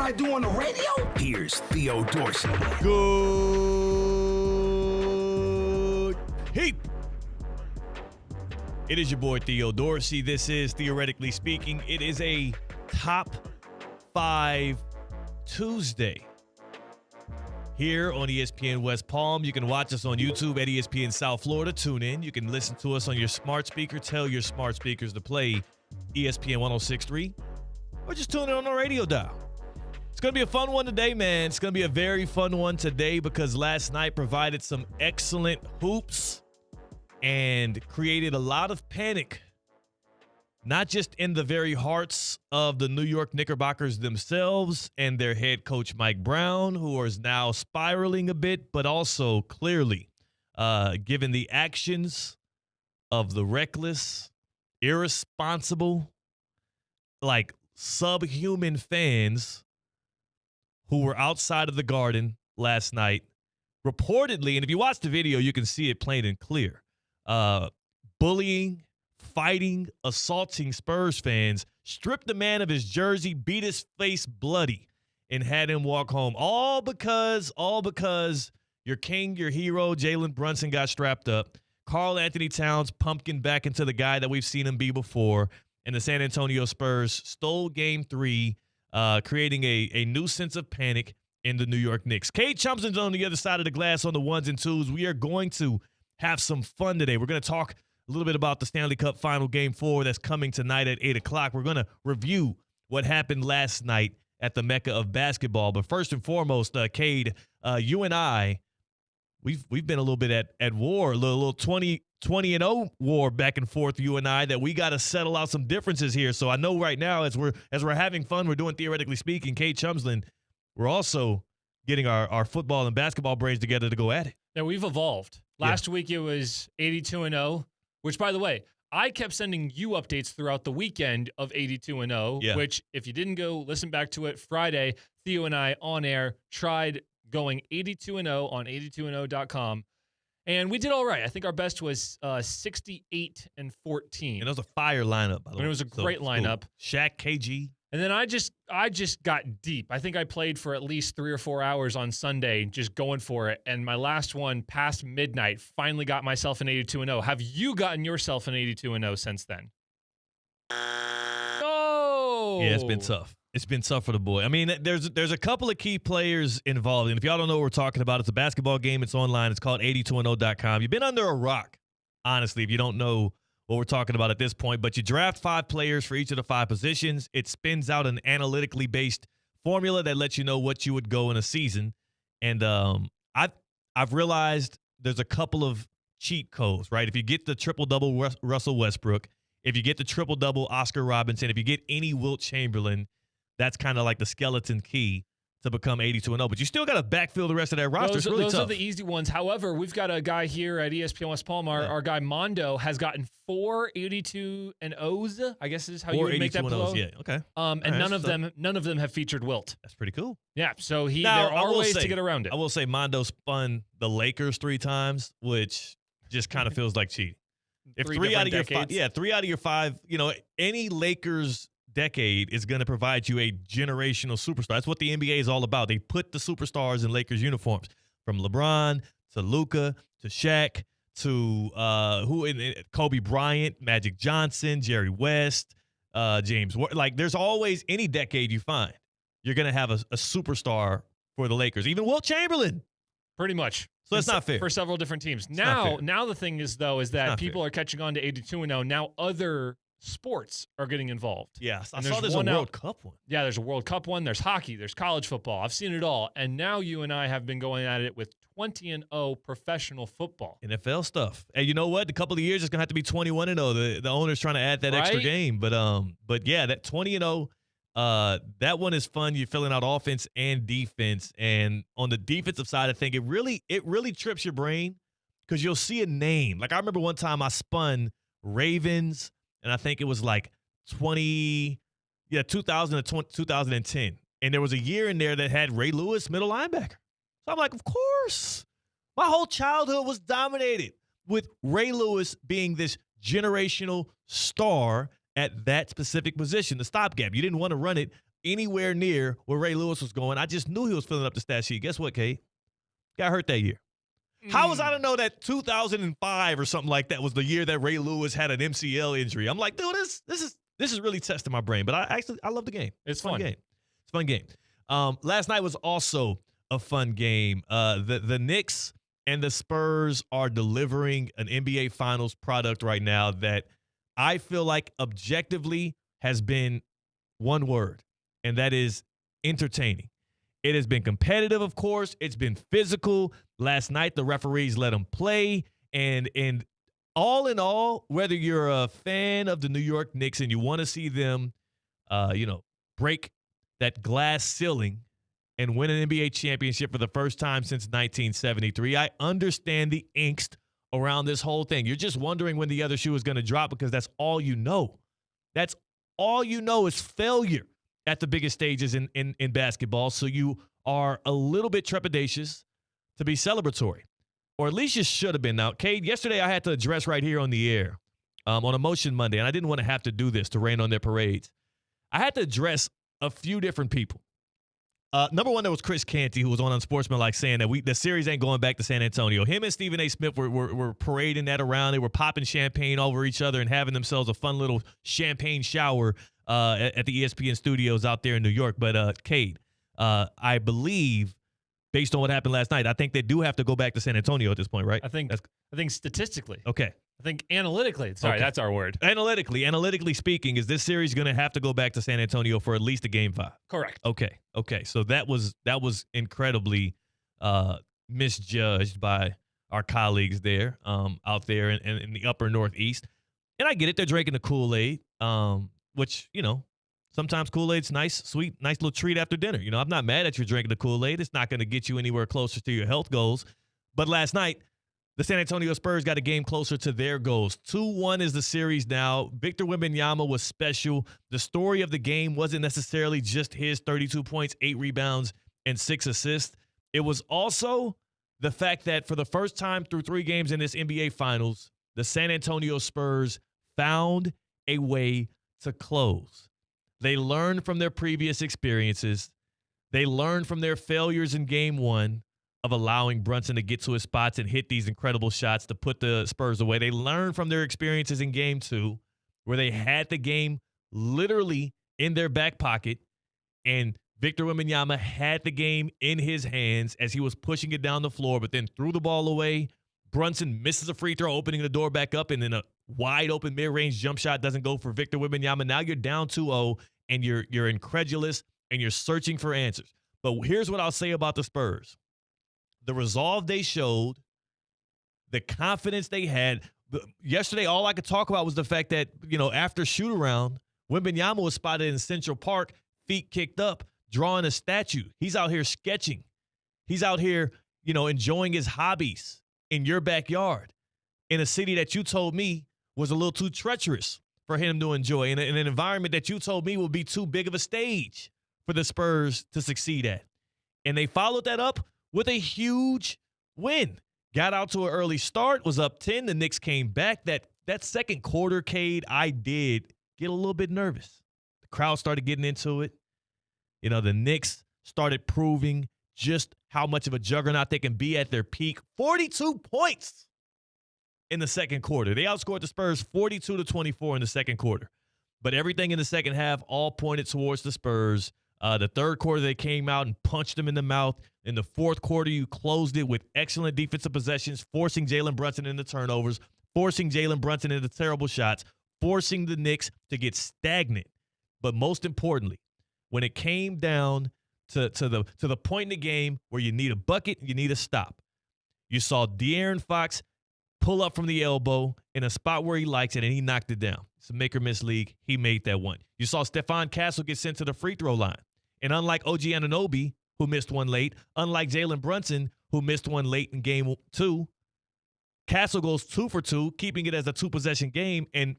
I do on the radio? Here's Theo Dorsey. Good heap. It is your boy Theo Dorsey. This is Theoretically Speaking. It is a Top 5 Tuesday here on ESPN West Palm. You can watch us on YouTube at ESPN South Florida. Tune in. You can listen to us on your smart speaker. Tell your smart speakers to play ESPN 106.3 or just tune in on the radio dial. It's going to be a fun one today, man. It's going to be a very fun one today because last night provided some excellent hoops and created a lot of panic, not just in the very hearts of the New York Knickerbockers themselves and their head coach Mike Brown, who is now spiraling a bit, but also clearly, given the actions of the reckless, irresponsible, like subhuman fans who were outside of the Garden last night, reportedly, and if you watch the video, you can see it plain and clear, bullying, fighting, assaulting Spurs fans, stripped the man of his jersey, beat his face bloody, and had him walk home. All because your king, your hero, Jalen Brunson got strapped up. Karl Anthony Towns pumpkin back into the guy that we've seen him be before, and the San Antonio Spurs stole Game 3, creating a new sense of panic in the New York Knicks. Cade Chumpson's on the other side of the glass on the ones and twos. We are going to have some fun today. We're going to talk a little bit about the Stanley Cup Final Game 4 that's coming tonight at 8 o'clock. We're going to review what happened last night at the Mecca of basketball. But first and foremost, Cade, you and I, we've been a little bit at war, a little 20-0 war back and forth, you and I, that we got to settle out some differences here. So I know right now as we're having fun, we're doing Theoretically Speaking, Cade Chumsland, we're also getting our football and basketball brains together to go at it. Now, we've evolved. Last week it was 82-0, which, by the way, I kept sending you updates throughout the weekend of 82-0, which, if you didn't go listen back to it Friday, Theo and I on air tried going 82-0 on 82and0.com, and we did all right. I think our best was 68-14. And that was a fire lineup, by the way. It was a great lineup. Cool. Shaq, KG. And then I just got deep. I think I played for at least 3 or 4 hours on Sunday, just going for it. And my last one, past midnight, finally got myself an 82-0. Have you gotten yourself an 82-0 since then? Oh! Yeah, it's been tough. It's been tough for the boy. I mean, there's a couple of key players involved. And if y'all don't know what we're talking about, it's a basketball game. It's online. It's called 82and0.com. You've been under a rock, honestly, if you don't know what we're talking about at this point. But you draft 5 players for each of the 5 positions. It spins out an analytically based formula that lets you know what you would go in a season. And I've realized there's a couple of cheat codes, right? If you get the triple-double Russell Westbrook, if you get the triple-double Oscar Robertson, if you get any Wilt Chamberlain, that's kind of like the skeleton key to become 82-0. But you still got to backfill the rest of that roster. It's really tough. Those are the easy ones. However, we've got a guy here at ESPN West Palm. Our guy Mondo has gotten 4 82-0s. I guess is how you would make that blow. Yeah, okay. And right, none of them have featured Wilt. That's pretty cool. Yeah. So there are ways to get around it. I will say Mondo spun the Lakers 3 times, which just kind of feels like cheating. If 3 out of your 5, 3 out of your 5, any Lakers decade is going to provide you a generational superstar. That's what the NBA is all about. They put the superstars in Lakers uniforms, from LeBron to Luka to Shaq to Kobe Bryant, Magic Johnson, Jerry West, James. Like, there's always, any decade you find, you're going to have a superstar for the Lakers. Even Wilt Chamberlain. Pretty much. So that's not fair. For several different teams. Now the thing is, though, is that people are catching on to 82-0. Now other sports are getting involved. Yes, I saw there's a World Cup one. Yeah, there's a World Cup one. There's hockey. There's college football. I've seen it all. And now you and I have been going at it with 20-0 professional football. NFL stuff. And you know what? A couple of years, it's going to have to be 21-0. The owner's trying to add that extra game. But yeah, that 20-0, that one is fun. You're filling out offense and defense. And on the defensive side, I think it really trips your brain because you'll see a name. Like, I remember one time I spun Ravens, and I think it was like 2000 to 2010. And there was a year in there that had Ray Lewis, middle linebacker. So I'm like, of course. My whole childhood was dominated with Ray Lewis being this generational star at that specific position, the stopgap. You didn't want to run it anywhere near where Ray Lewis was going. I just knew he was filling up the stat sheet. Guess what, Kate? Got hurt that year. How was I to know that 2005 or something like that was the year that Ray Lewis had an MCL injury? I'm like, dude, this is really testing my brain. But I love the game. It's fun. Game. It's a fun game. Last night was also a fun game. The Knicks and the Spurs are delivering an NBA Finals product right now that I feel like objectively has been one word, and that is entertaining. It has been competitive, of course. It's been physical. Last night, the referees let them play. And all in all, whether you're a fan of the New York Knicks and you want to see them, break that glass ceiling and win an NBA championship for the first time since 1973, I understand the angst around this whole thing. You're just wondering when the other shoe is going to drop because that's all you know. That's all you know is failure at the biggest stages in basketball. So you are a little bit trepidatious to be celebratory, or at least you should have been. Now, Cade, yesterday I had to address right here on the air on Emotion Monday, and I didn't want to have to do this to rain on their parades. I had to address a few different people. Number one, there was Chris Canty, who was on Unsportsmanlike saying that the series ain't going back to San Antonio. Him and Stephen A. Smith were parading that around. They were popping champagne over each other and having themselves a fun little champagne shower at the ESPN studios out there in New York. But, Cade, I believe, based on what happened last night, I think they do have to go back to San Antonio at this point, right? I think statistically. Okay. I think analytically. Sorry, okay. That's our word. Analytically speaking, is this series going to have to go back to San Antonio for at least a Game 5? Correct. Okay. So that was incredibly misjudged by our colleagues there out there in the upper Northeast. And I get it. They're drinking the Kool-Aid, which, sometimes Kool-Aid's nice, sweet, nice little treat after dinner. I'm not mad at you drinking the Kool-Aid. It's not going to get you anywhere closer to your health goals. But last night, the San Antonio Spurs got a game closer to their goals. 2-1 is the series now. Victor Wembanyama was special. The story of the game wasn't necessarily just his 32 points, 8 rebounds, and 6 assists. It was also the fact that for the first time through 3 games in this NBA Finals, the San Antonio Spurs found a way to close. They learned from their previous experiences. They learned from their failures in Game 1 of allowing Brunson to get to his spots and hit these incredible shots to put the Spurs away. They learned from their experiences in Game 2 where they had the game literally in their back pocket, and Victor Wembanyama had the game in his hands as he was pushing it down the floor, but then threw the ball away. Brunson misses a free throw, opening the door back up, and then a wide open mid-range jump shot doesn't go for Victor Wembanyama. Now you're down 2-0, and you're incredulous, and you're searching for answers. But here's what I'll say about the Spurs. The resolve they showed, the confidence they had. Yesterday, all I could talk about was the fact that, after shoot-around, Wembanyama was spotted in Central Park, feet kicked up, drawing a statue. He's out here sketching. He's out here, enjoying his hobbies in your backyard in a city that you told me was a little too treacherous for him to enjoy, in an environment that you told me would be too big of a stage for the Spurs to succeed at. And they followed that up with a huge win. Got out to an early start, was up 10. The Knicks came back. That second quarter, Cade, I did get a little bit nervous. The crowd started getting into it. The Knicks started proving just how much of a juggernaut they can be at their peak. 42 points in the second quarter. They outscored the Spurs 42-24 in the second quarter. But everything in the second half all pointed towards the Spurs. The third quarter, they came out and punched them in the mouth. In the fourth quarter, you closed it with excellent defensive possessions, forcing Jalen Brunson into turnovers, forcing Jalen Brunson into terrible shots, forcing the Knicks to get stagnant. But most importantly, when it came down to the point in the game where you need a bucket, you need a stop, you saw De'Aaron Fox pull up from the elbow in a spot where he likes it, and he knocked it down. It's a make-or-miss league. He made that one. You saw Stephon Castle get sent to the free throw line. And unlike OG Anunoby, who missed one late, unlike Jalen Brunson, who missed one late in Game 2, Castle goes 2 for 2, keeping it as a 2-possession game and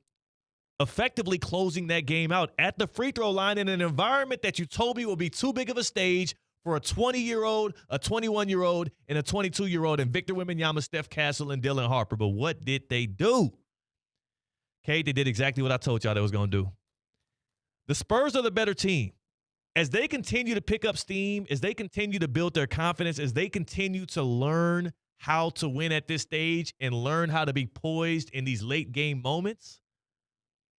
effectively closing that game out at the free throw line in an environment that you told me would be too big of a stage for a 20-year-old, a 21-year-old, and a 22-year-old, and Victor Wembanyama, Steph Castle, and Dylan Harper. But what did they do? Kate, they did exactly what I told y'all they was going to do. The Spurs are the better team. as they continue to pick up steam, as they continue to build their confidence, as they continue to learn how to win at this stage and learn how to be poised in these late game moments,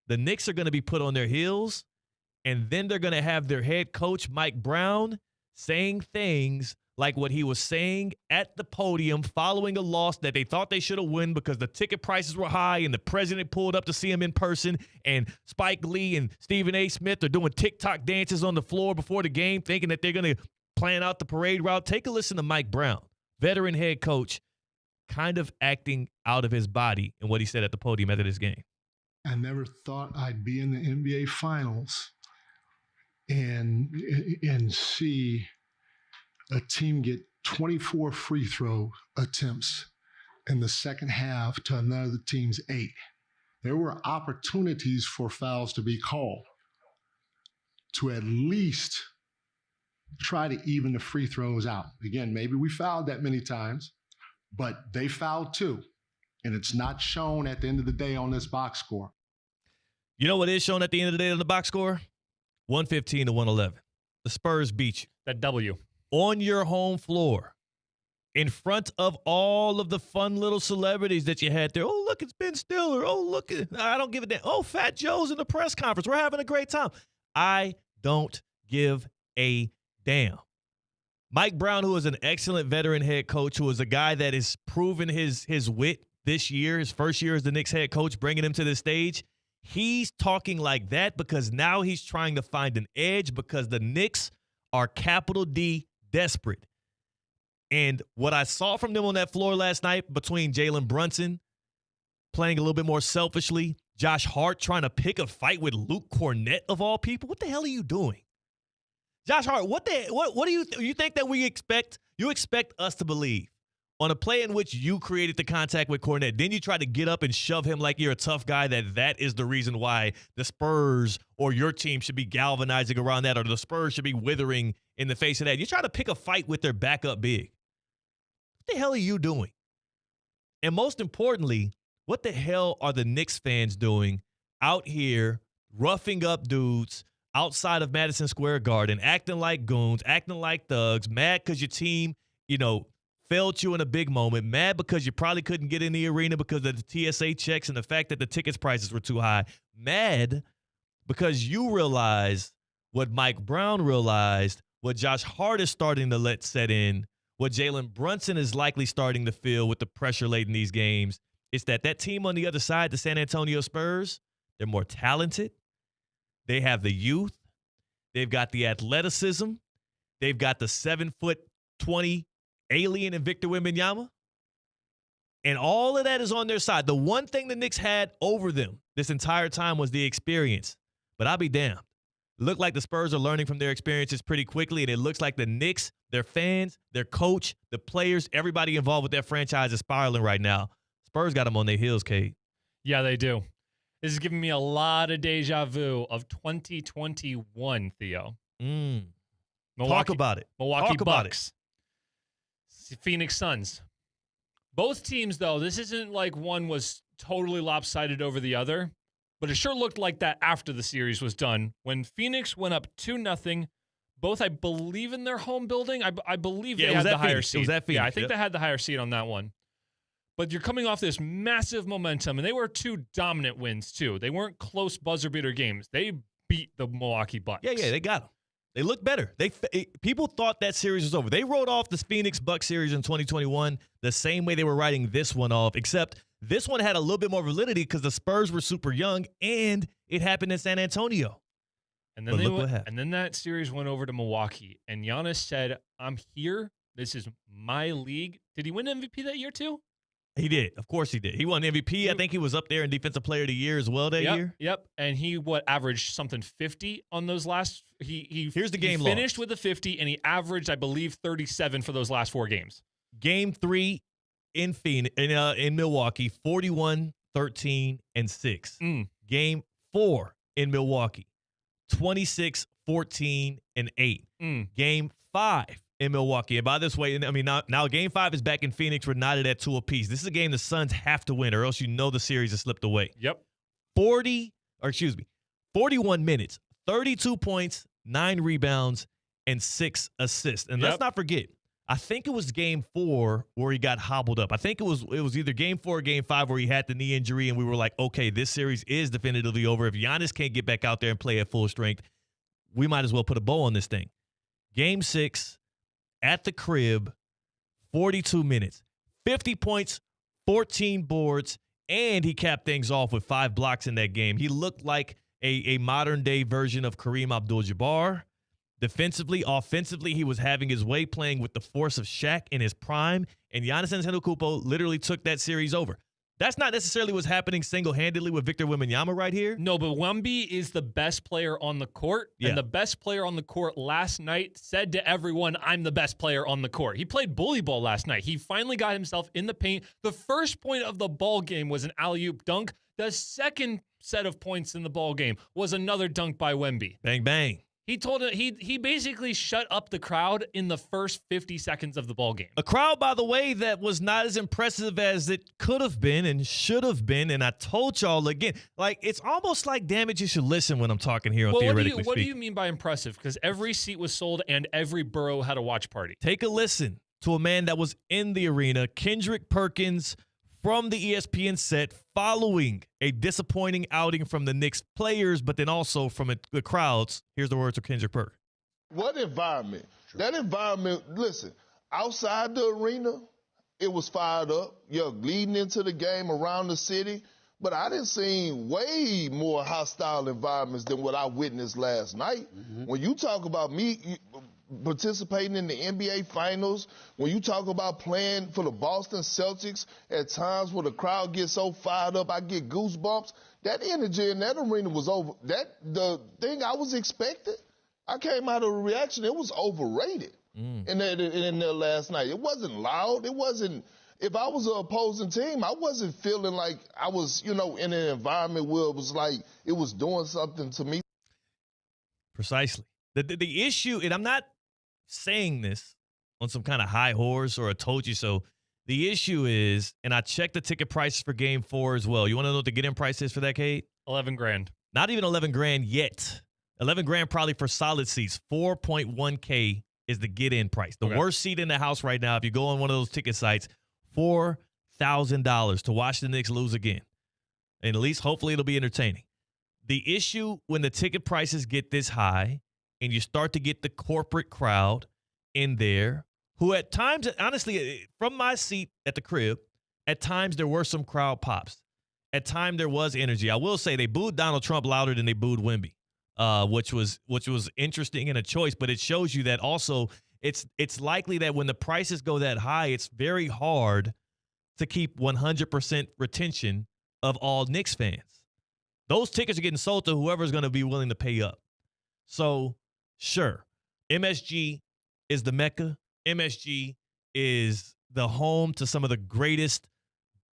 the Knicks are going to be put on their heels, and then they're going to have their head coach, Mike Brown, saying things like what he was saying at the podium following a loss that they thought they should have won because the ticket prices were high and the president pulled up to see him in person, and Spike Lee and Stephen A. Smith are doing TikTok dances on the floor before the game thinking that they're going to plan out the parade route. Take a listen to Mike Brown, veteran head coach, kind of acting out of his body and what he said at the podium after this game. I never thought I'd be in the NBA Finals and see a team get 24 free throw attempts in the second half to another team's 8. There were opportunities for fouls to be called to at least try to even the free throws out. Again, maybe we fouled that many times, but they fouled too. And it's not shown at the end of the day on this box score. You know what is shown at the end of the day on the box score? 115 to 111. The Spurs beat you. That W. On your home floor, in front of all of the fun little celebrities that you had there. Oh, look, it's Ben Stiller. Oh, look, I don't give a damn. Oh, Fat Joe's in the press conference. We're having a great time. I don't give a damn. Mike Brown, who is an excellent veteran head coach, who is a guy that has proven his wit this year, his first year as the Knicks head coach, bringing him to this stage, he's talking like that because now he's trying to find an edge because the Knicks are capital D desperate. And what I saw from them on that floor last night between Jalen Brunson playing a little bit more selfishly, Josh Hart trying to pick a fight with Luke Cornett of all people. What the hell are you doing? Josh Hart, what do you think that we expect? You expect us to believe on a play in which you created the contact with Cornett, then you try to get up and shove him like you're a tough guy, that is the reason why the Spurs or your team should be galvanizing around that, or the Spurs should be withering in the face of that. You try to pick a fight with their backup big. What the hell are you doing? And most importantly, what the hell are the Knicks fans doing out here roughing up dudes outside of Madison Square Garden, acting like goons, acting like thugs, mad because your team, failed you in a big moment, mad because you probably couldn't get in the arena because of the TSA checks and the fact that the tickets prices were too high, mad because you realize what Mike Brown realized, what Josh Hart is starting to let set in, what Jalen Brunson is likely starting to feel with the pressure late in these games, is that team on the other side, the San Antonio Spurs, they're more talented. They have the youth. They've got the athleticism. They've got the 7'20" alien and Victor Wembanyama. And all of that is on their side. The one thing the Knicks had over them this entire time was the experience. But I'll be damned. It looked like the Spurs are learning from their experiences pretty quickly, and it looks like the Knicks, their fans, their coach, the players, everybody involved with their franchise is spiraling right now. Spurs got them on their heels, Cade. Yeah, they do. This is giving me a lot of deja vu of 2021, Theo. Talk about it. Milwaukee Talk about Bucks. Phoenix Suns. Both teams, though, this isn't like one was totally lopsided over the other, but it sure looked like that after the series was done. When Phoenix went up 2-0, both, I believe, in their home building. I believe they had the higher seed. It was at Phoenix. Yeah, I think they had the higher seed on that one. But you're coming off this massive momentum, and they were two dominant wins, too. They weren't close buzzer beater games. They beat the Milwaukee Bucks. Yeah, they got them. They look better. People thought that series was over. They wrote off the Phoenix Bucks series in 2021 the same way they were writing this one off, except this one had a little bit more validity because the Spurs were super young and it happened in San Antonio. And then that series went over to Milwaukee, and Giannis said, "I'm here. This is my league." Did he win MVP that year too? He did. Of course he did. He won MVP. I think he was up there in Defensive Player of the Year as well that year. Yep. And he averaged something 50 on those last. Here's the game. He finished with a 50, and he averaged, I believe, 37 for those last 4 games. Game 3 in Milwaukee, 41, 13, and 6. Game 4 in Milwaukee, 26, 14, and 8. Game 5 in Milwaukee. And by this way, now Game 5 is back in Phoenix. We're knotted at 2 apiece. This is a game the Suns have to win, or else the series has slipped away. Yep. 41 minutes, 32 points, 9 rebounds, and 6 assists. And let's not forget, I think it was game 4 where he got hobbled up. I think it was either game 4 or game 5 where he had the knee injury, and we were like, okay, this series is definitively over. If Giannis can't get back out there and play at full strength, we might as well put a bow on this thing. Game 6 at the crib, 42 minutes, 50 points, 14 boards, and he capped things off with 5 blocks in that game. He looked like a modern-day version of Kareem Abdul-Jabbar. Defensively, offensively, he was having his way, playing with the force of Shaq in his prime, and Giannis Antetokounmpo literally took that series over. That's not necessarily what's happening single-handedly with Victor Wembanyama right here. No, but Wemby is the best player on the court, and the best player on the court last night said to everyone, I'm the best player on the court. He played bully ball last night. He finally got himself in the paint. The first point of the ball game was an alley-oop dunk. The second set of points in the ball game was another dunk by Wemby. Bang, bang. He told it. He basically shut up the crowd in the first 50 seconds of the ball game. A crowd, by the way, that was not as impressive as it could have been and should have been. And I told y'all again, like, it's almost like, damn it, you should listen when I'm talking here on Theoretically Speaking. What do you mean by impressive? Because every seat was sold and every borough had a watch party. Take a listen to a man that was in the arena, Kendrick Perkins, from the ESPN set, following a disappointing outing from the Knicks players, but then also from the crowds. Here's the words of Kendrick Perkins. What environment? Sure. That environment, listen, outside the arena, it was fired up. You're leading into the game around the city, but I done seen way more hostile environments than what I witnessed last night. Mm-hmm. When you talk about me participating in the NBA Finals, when you talk about playing for the Boston Celtics, at times where the crowd gets so fired up, I get goosebumps. That energy in that arena was over. The thing I was expecting, I came out of a reaction, it was overrated in there last night. It wasn't loud. It wasn't. If I was an opposing team, I wasn't feeling like I was, in an environment where it was like it was doing something to me. Precisely. The issue, and I'm not saying this on some kind of high horse or a told you so. The issue is, and I checked the ticket prices for game 4 as well. You want to know what the get-in price is for that, Kate? $11,000. Not even $11,000 yet. $11,000 probably for solid seats. $4.1K is the get-in price. The worst seat in the house right now, if you go on one of those ticket sites, $4,000 to watch the Knicks lose again. And at least hopefully it'll be entertaining. The issue when the ticket prices get this high and you start to get the corporate crowd in there, who at times, honestly, from my seat at the crib, at times there were some crowd pops. At times there was energy. I will say they booed Donald Trump louder than they booed Wemby, which was interesting and a choice. But it shows you that also it's likely that when the prices go that high, it's very hard to keep 100% retention of all Knicks fans. Those tickets are getting sold to whoever's going to be willing to pay up. So, sure, MSG is the Mecca. MSG is the home to some of the greatest,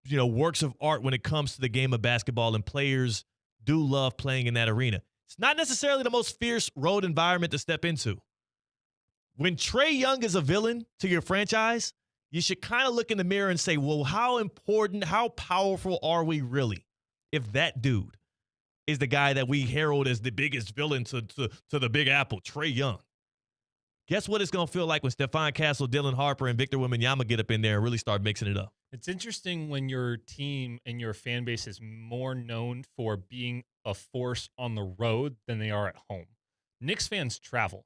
works of art when it comes to the game of basketball, and players do love playing in that arena. It's not necessarily the most fierce road environment to step into. When Trae Young is a villain to your franchise, you should kind of look in the mirror and say, well, how important, how powerful are we really if that dude is the guy that we herald as the biggest villain to the Big Apple, Trae Young? Guess what it's going to feel like when Stephon Castle, Dylan Harper, and Victor Wembanyama get up in there and really start mixing it up. It's interesting when your team and your fan base is more known for being a force on the road than they are at home. Knicks fans travel.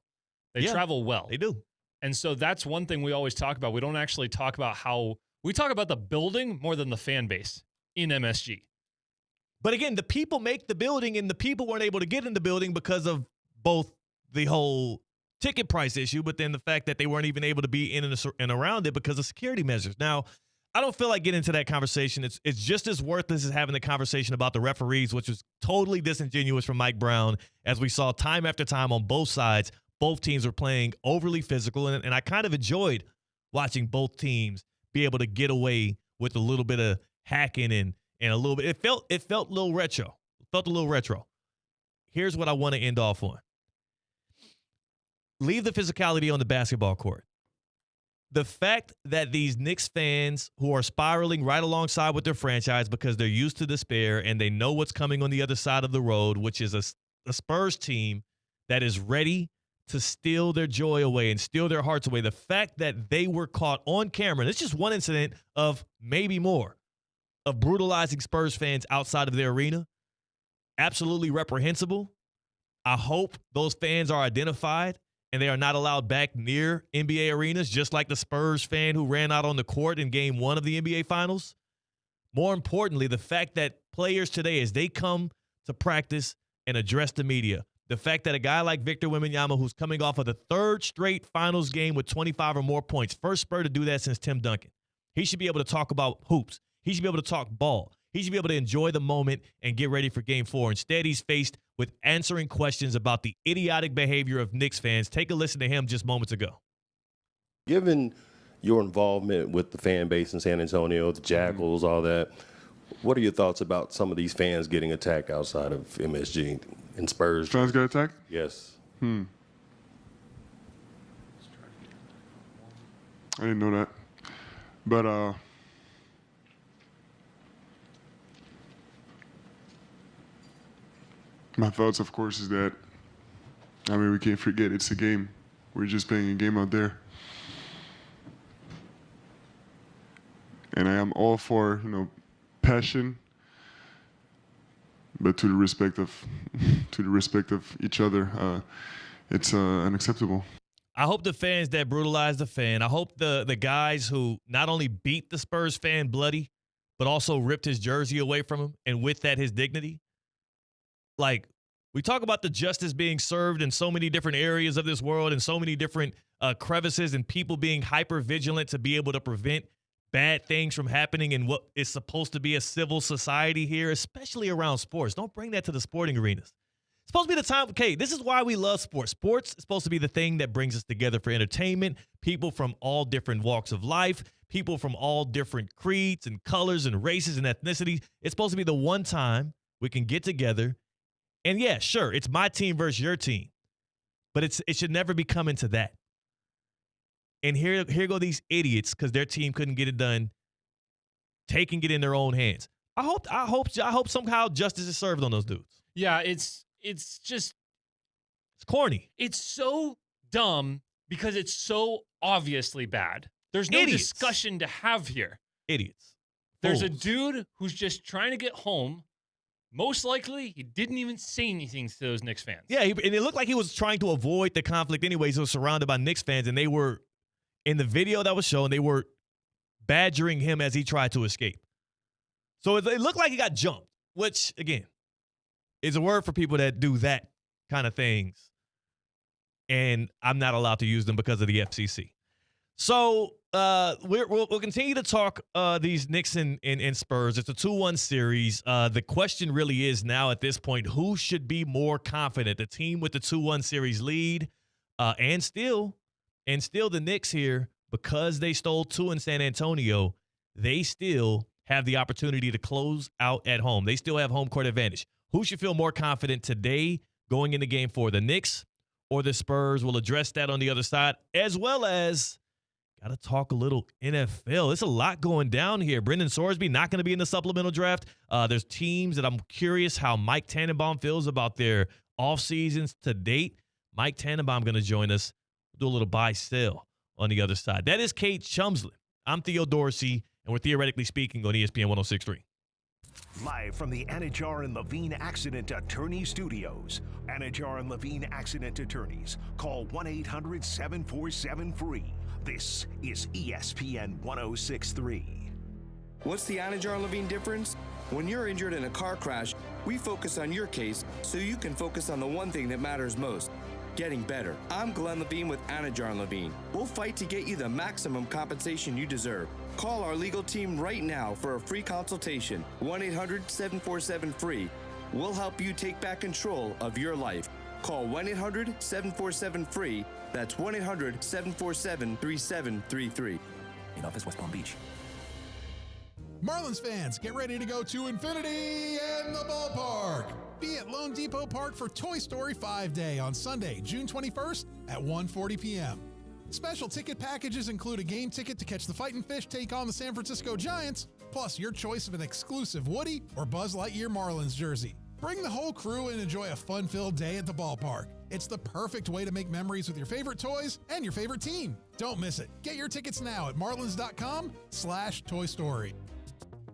They travel well. They do. And so that's one thing we always talk about. We don't actually talk about we talk about the building more than the fan base in MSG. But again, the people make the building, and the people weren't able to get in the building because of both the whole ticket price issue, but then the fact that they weren't even able to be in and around it because of security measures. Now, I don't feel like getting into that conversation. It's just as worthless as having the conversation about the referees, which was totally disingenuous from Mike Brown, as we saw time after time on both sides. Both teams were playing overly physical, and I kind of enjoyed watching both teams be able to get away with a little bit of hacking and a little bit. It felt a little retro. It felt a little retro. Here's what I want to end off on. Leave the physicality on the basketball court. The fact that these Knicks fans who are spiraling right alongside with their franchise because they're used to despair and they know what's coming on the other side of the road, which is a Spurs team that is ready to steal their joy away and steal their hearts away. The fact that they were caught on camera, and it's just one incident of maybe more, of brutalizing Spurs fans outside of their arena, absolutely reprehensible. I hope those fans are identified and they are not allowed back near NBA arenas, just like the Spurs fan who ran out on the court in Game 1 of the NBA Finals. More importantly, the fact that players today, as they come to practice and address the media, the fact that a guy like Victor Wembanyama, who's coming off of the third straight finals game with 25 or more points, first Spur to do that since Tim Duncan, he should be able to talk about hoops. He should be able to talk ball. He should be able to enjoy the moment and get ready for Game 4. Instead, he's faced with answering questions about the idiotic behavior of Knicks fans. Take a listen to him just moments ago. Given your involvement with the fan base in San Antonio, the Jackals, all that, what are your thoughts about some of these fans getting attacked outside of MSG and Spurs? Fans get attacked? Yes. I didn't know that. But my thoughts, of course, is that, I mean, we can't forget it's a game. We're just playing a game out there. And I am all for, passion, but to the respect of each other, it's unacceptable. I hope the fans that brutalize the fan, I hope the guys who not only beat the Spurs fan bloody, but also ripped his jersey away from him, and with that, his dignity. Like, we talk about the justice being served in so many different areas of this world and so many different crevices and people being hyper vigilant to be able to prevent bad things from happening in what is supposed to be a civil society here, especially around sports. Don't bring that to the sporting arenas. It's supposed to be the time. Okay, this is why we love sports. Sports is supposed to be the thing that brings us together for entertainment. People from all different walks of life, people from all different creeds and colors and races and ethnicities. It's supposed to be the one time we can get together. And yeah, sure, it's my team versus your team, but it should never be coming to that. And here go these idiots because their team couldn't get it done, taking it in their own hands. I hope somehow justice is served on those dudes. Yeah, it's corny. It's so dumb because it's so obviously bad. There's no Idiots. discussion to have here. Idiots. There's a Fools. dude who's just trying to get home. Most likely, he didn't even say anything to those Knicks fans. Yeah, and it looked like he was trying to avoid the conflict anyways. He was surrounded by Knicks fans, and they were, in the video that was shown, they were badgering him as he tried to escape. So it looked like he got jumped, which, again, is a word for people that do that kind of things. And I'm not allowed to use them because of the FCC. So we'll continue to talk these Knicks and Spurs. It's a 2-1 series. The question really is now at this point, who should be more confident? The team with the 2-1 series lead and still the Knicks here, because they stole 2 in San Antonio, they still have the opportunity to close out at home. They still have home court advantage. Who should feel more confident today going into Game 4, the Knicks or the Spurs? We'll address that on the other side, as well as got to talk a little NFL. There's a lot going down here. Brendan Sorsby not going to be in the supplemental draft. There's teams that I'm curious how Mike Tannenbaum feels about their off seasons to date. Mike Tannenbaum going to join us. We'll do a little buy-sell on the other side. That is Kate Chumslin. I'm Theo Dorsey, and we're Theoretically Speaking on ESPN 106.3. Live from the Anajar and Levine Accident Attorney Studios. Anajar and Levine Accident Attorneys. Call 1-800-747-FREE. This is ESPN 106.3. What's the Anajar and Levine difference? When you're injured in a car crash, we focus on your case so you can focus on the one thing that matters most, getting better. I'm Glenn Levine with Anajar and Levine. We'll fight to get you the maximum compensation you deserve. Call our legal team right now for a free consultation. 1-800-747-FREE. We'll help you take back control of your life. Call 1-800-747-FREE. That's 1-800-747-3733. In office, West Palm Beach. Marlins fans, get ready to go to infinity and the ballpark. Be at Lone Depot Park for Toy Story 5 Day on Sunday, June 21st at 1:40 p.m. Special ticket packages include a game ticket to catch the Fightin' Fish take on the San Francisco Giants, plus your choice of an exclusive Woody or Buzz Lightyear Marlins jersey. Bring the whole crew and enjoy a fun-filled day at the ballpark. It's the perfect way to make memories with your favorite toys and your favorite team. Don't miss it. Get your tickets now at marlins.com/Toy Story.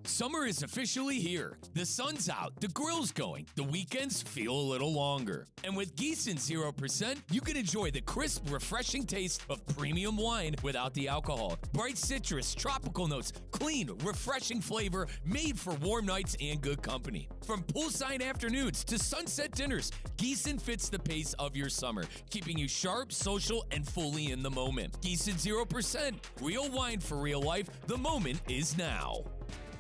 Summer is officially here. The sun's out, the grill's going, the weekends feel a little longer. And with Gießen 0%, you can enjoy the crisp, refreshing taste of premium wine without the alcohol. Bright citrus, tropical notes, clean, refreshing flavor made for warm nights and good company. From poolside afternoons to sunset dinners, Gießen fits the pace of your summer, keeping you sharp, social, and fully in the moment. Gießen 0%, real wine for real life. The moment is now.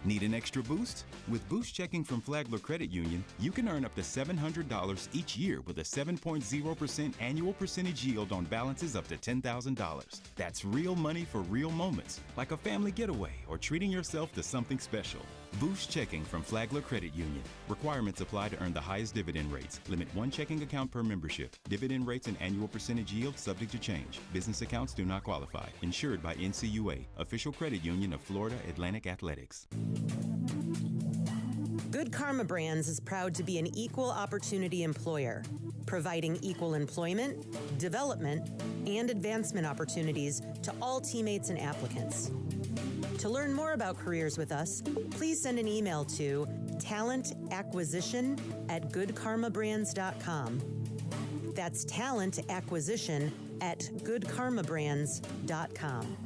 Need an extra boost? With Boost Checking from Flagler Credit Union, you can earn up to $700 each year with a 7.0% annual percentage yield on balances up to $10,000. That's real money for real moments, like a family getaway or treating yourself to something special. Boost Checking from Flagler Credit Union. Requirements apply to earn the highest dividend rates. Limit one checking account per membership. Dividend rates and annual percentage yield subject to change. Business accounts do not qualify. Insured by NCUA, official credit union of Florida Atlantic Athletics. Good Karma Brands is proud to be an equal opportunity employer, providing equal employment, development, and advancement opportunities to all teammates and applicants. To learn more about careers with us, please send an email to talentacquisition@goodkarmabrands.com. That's talentacquisition@goodkarmabrands.com.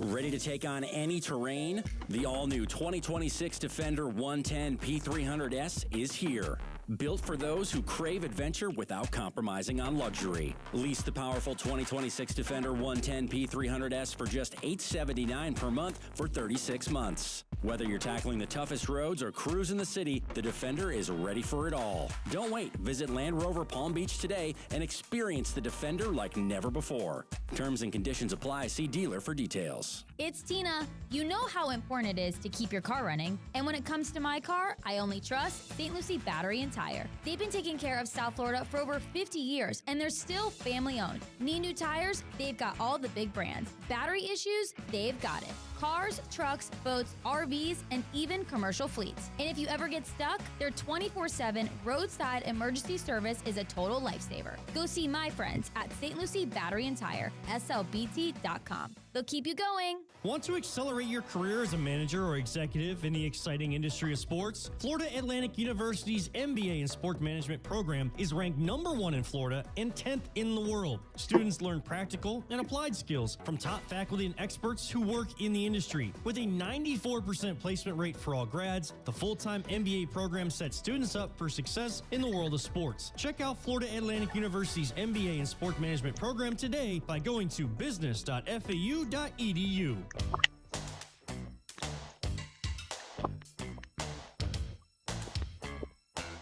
Ready to take on any terrain? The all-new 2026 Defender 110 P300S is here. Built for those who crave adventure without compromising on luxury. Lease the powerful 2026 Defender 110 P300S for just $879 per month for 36 months. Whether you're tackling the toughest roads or cruising the city, the Defender is ready for it all. Don't wait. Visit Land Rover Palm Beach today and experience the Defender like never before. Terms and conditions apply. See dealer for details. It's Tina. You know how important it is to keep your car running. And when it comes to my car, I only trust St. Lucie Battery and Tire. They've been taking care of South Florida for over 50 years, and they're still family-owned. Need new tires? They've got all the big brands. Battery issues? They've got it. Cars, trucks, boats, RVs, and even commercial fleets. And if you ever get stuck, their 24/7 roadside emergency service is a total lifesaver. Go see my friends at St. Lucie Battery and Tire, slbt.com. They'll keep you going. Want to accelerate your career as a manager or executive in the exciting industry of sports? Florida Atlantic University's MBA in Sport Management program is ranked #1 in Florida and 10th in the world. Students learn practical and applied skills from top faculty and experts who work in the industry. With a 94% placement rate for all grads, the full-time MBA program sets students up for success in the world of sports. Check out Florida Atlantic University's MBA in Sport Management program today by going to business.fau.edu.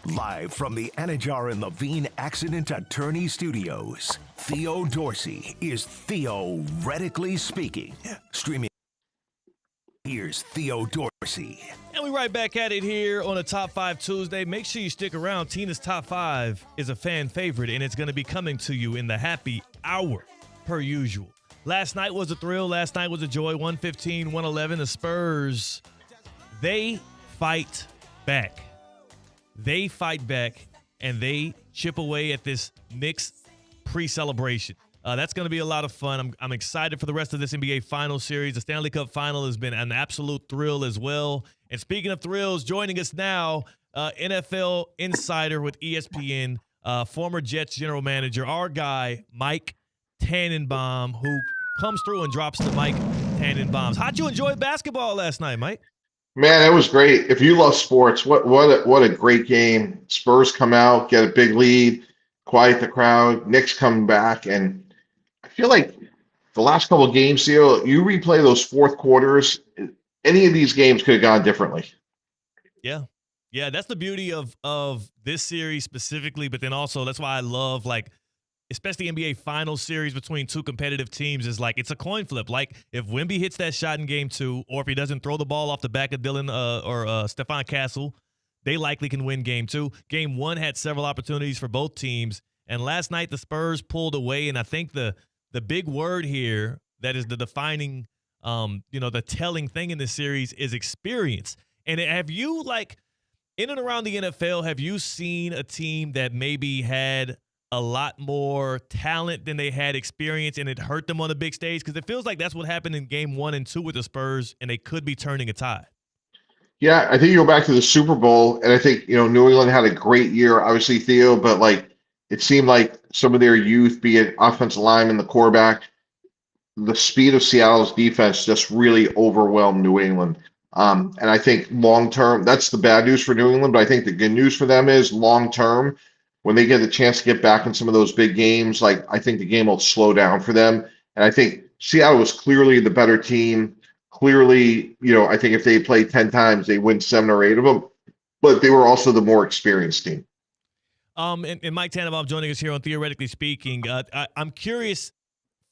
Live from the Anajar and Levine Accident Attorney Studios, Theo Dorsey is theoretically speaking. Streaming. Here's Theo Dorsey. And we're right back at it here on a Top 5 Tuesday. Make sure you stick around. Tina's Top 5 is a fan favorite, and it's going to be coming to you in the happy hour, per usual. Last night was a thrill. Last night was a joy. 115-111. The Spurs, they fight back. They fight back, and they chip away at this Knicks pre-celebration. That's going to be a lot of fun. I'm excited for the rest of this NBA Finals series. The Stanley Cup Final has been an absolute thrill as well. And speaking of thrills, joining us now, NFL insider with ESPN, former Jets general manager, our guy, Mike Tannenbaum, who comes through and drops the Mike Tannenbaums. How'd you enjoy basketball last night, Mike? Man, it was great. If you love sports, what a great game. Spurs come out, get a big lead, quiet the crowd. Knicks come back, and I feel like the last couple of games, Theo, you replay those fourth quarters, any of these games could have gone differently. Yeah. Yeah, that's the beauty of this series specifically, but then also that's why I love, like, especially NBA Finals series between two competitive teams, is like it's a coin flip. Like if Wemby hits that shot in game 2, or if he doesn't throw the ball off the back of Dylan or Stephon Castle, they likely can win game 2. Game 1 had several opportunities for both teams, and last night the Spurs pulled away. And I think the big word here that is the defining, the telling thing in this series is experience. And have you, like, In and around the NFL, have you seen a team that maybe had a lot more talent than they had experience and it hurt them on the big stage? Because it feels like that's what happened in game 1 and 2 with the Spurs, and they could be turning a tide. Yeah, I think you go back to the Super Bowl, and I think, New England had a great year, obviously, Theo, but it seemed like some of their youth, be it offensive lineman, the quarterback, the speed of Seattle's defense just really overwhelmed New England. And I think long term, that's the bad news for New England, but I think the good news for them is long term, when they get the chance to get back in some of those big games, I think the game will slow down for them. And I think Seattle was clearly the better team. Clearly, I think if they played 10 times, they win 7 or 8 of them, but they were also the more experienced team. And Mike Tannenbaum joining us here on Theoretically Speaking. I'm curious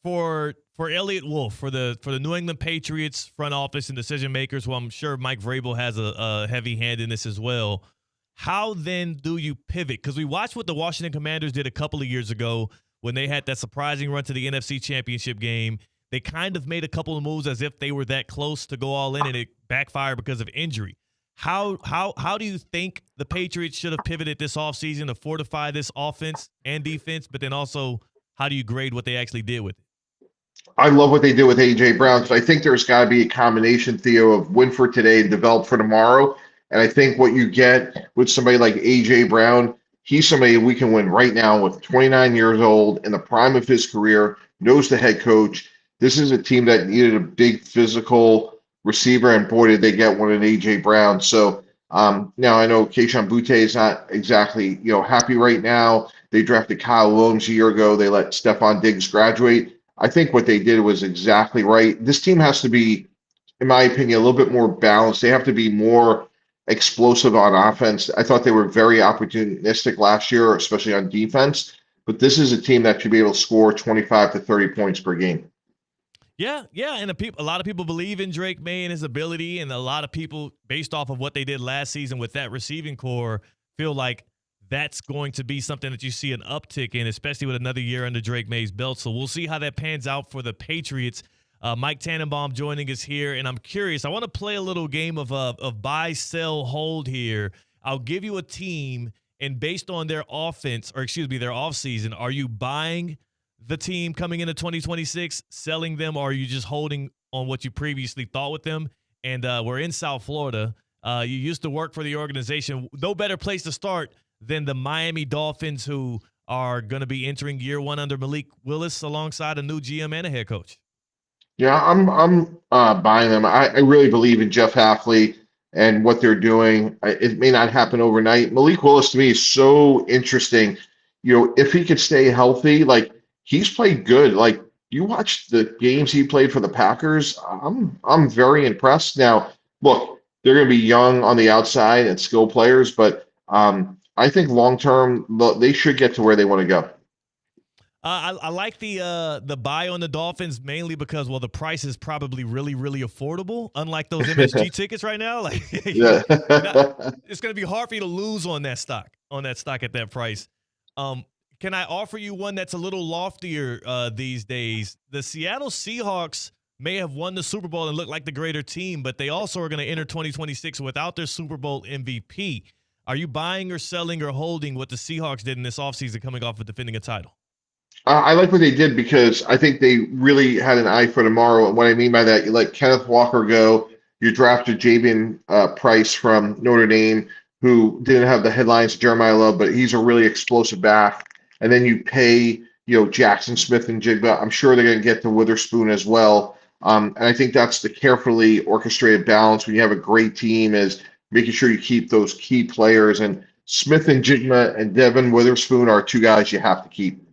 for Elliott Wolf, for the New England Patriots front office and decision makers, well, I'm sure Mike Vrabel has a heavy hand in this as well. How then do you pivot? Because we watched what the Washington Commanders did a couple of years ago when they had that surprising run to the NFC Championship game. They kind of made a couple of moves as if they were that close to go all in, and it backfired because of injury. How do you think the Patriots should have pivoted this offseason to fortify this offense and defense, but then also how do you grade what they actually did with it? I love what they did with A.J. Brown. So I think there's got to be a combination, Theo, of win for today and develop for tomorrow. And I think what you get with somebody like A.J. Brown, he's somebody we can win right now with 29 years old, in the prime of his career, knows the head coach. This is a team that needed a big physical receiver, and boy, did they get one in A.J. Brown. So now I know Kayshon Boutte is not exactly happy right now. They drafted Kyle Williams a year ago. They let Stephon Diggs graduate. I think what they did was exactly right. This team has to be, in my opinion, a little bit more balanced. They have to be more explosive on offense. I thought they were very opportunistic last year, especially on defense. But this is a team that should be able to score 25 to 30 points per game. Yeah, and a lot of people believe in Drake May and his ability, and a lot of people, based off of what they did last season with that receiving core, feel like that's going to be something that you see an uptick in, especially with another year under Drake May's belt. So we'll see how that pans out for the Patriots. Mike Tannenbaum joining us here, and I'm curious. I want to play a little game of buy, sell, hold here. I'll give you a team, and based on their offense, or excuse me, their offseason, are you buying the team coming into 2026, selling them, or are you just holding on what you previously thought with them? And we're in South Florida. You used to work for the organization. No better place to start than the Miami Dolphins, who are going to be entering year 1 under Malik Willis alongside a new GM and a head coach. Yeah, I'm buying them. I really believe in Jeff Hafley and what they're doing. It may not happen overnight. Malik Willis, to me, is so interesting. If he could stay healthy, he's played good. You watch the games he played for the Packers, I'm very impressed. Now, look, they're going to be young on the outside and skill players, but I think long term they should get to where they want to go. I like the buy on the Dolphins mainly because, well, the price is probably really, really affordable. Unlike those MSG tickets right now, Yeah. It's going to be hard for you to lose on that stock at that price. Can I offer you one that's a little loftier these days? The Seattle Seahawks may have won the Super Bowl and look like the greater team, but they also are going to enter 2026 without their Super Bowl MVP. Are you buying or selling or holding what the Seahawks did in this offseason coming off of defending a title? I like what they did because I think they really had an eye for tomorrow. And what I mean by that, you let Kenneth Walker go. You drafted Javian Price from Notre Dame, who didn't have the headlines of Jeremiah Love, but he's a really explosive back. And then you pay, Jackson Smith and Jigba. I'm sure they're going to get to Witherspoon as well. And I think that's the carefully orchestrated balance when you have a great team, is making sure you keep those key players. And Smith and Jigba and Devin Witherspoon are 2 guys you have to keep.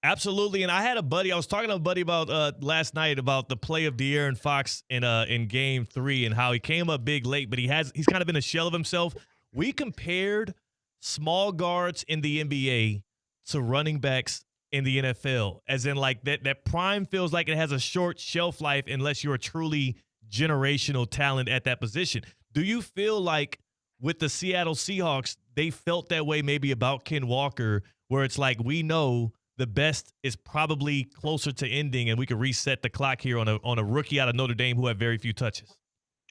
Absolutely, and I was talking to a buddy about last night about the play of De'Aaron Fox in Game 3 and how he came up big late, but he's kind of been a shell of himself. We compared small guards in the NBA to running backs in the NFL, as in that prime feels like it has a short shelf life unless you're a truly generational talent at that position. Do you feel like with the Seattle Seahawks, they felt that way maybe about Ken Walker, where it's like we know the best is probably closer to ending, and we can reset the clock here on a rookie out of Notre Dame who had very few touches?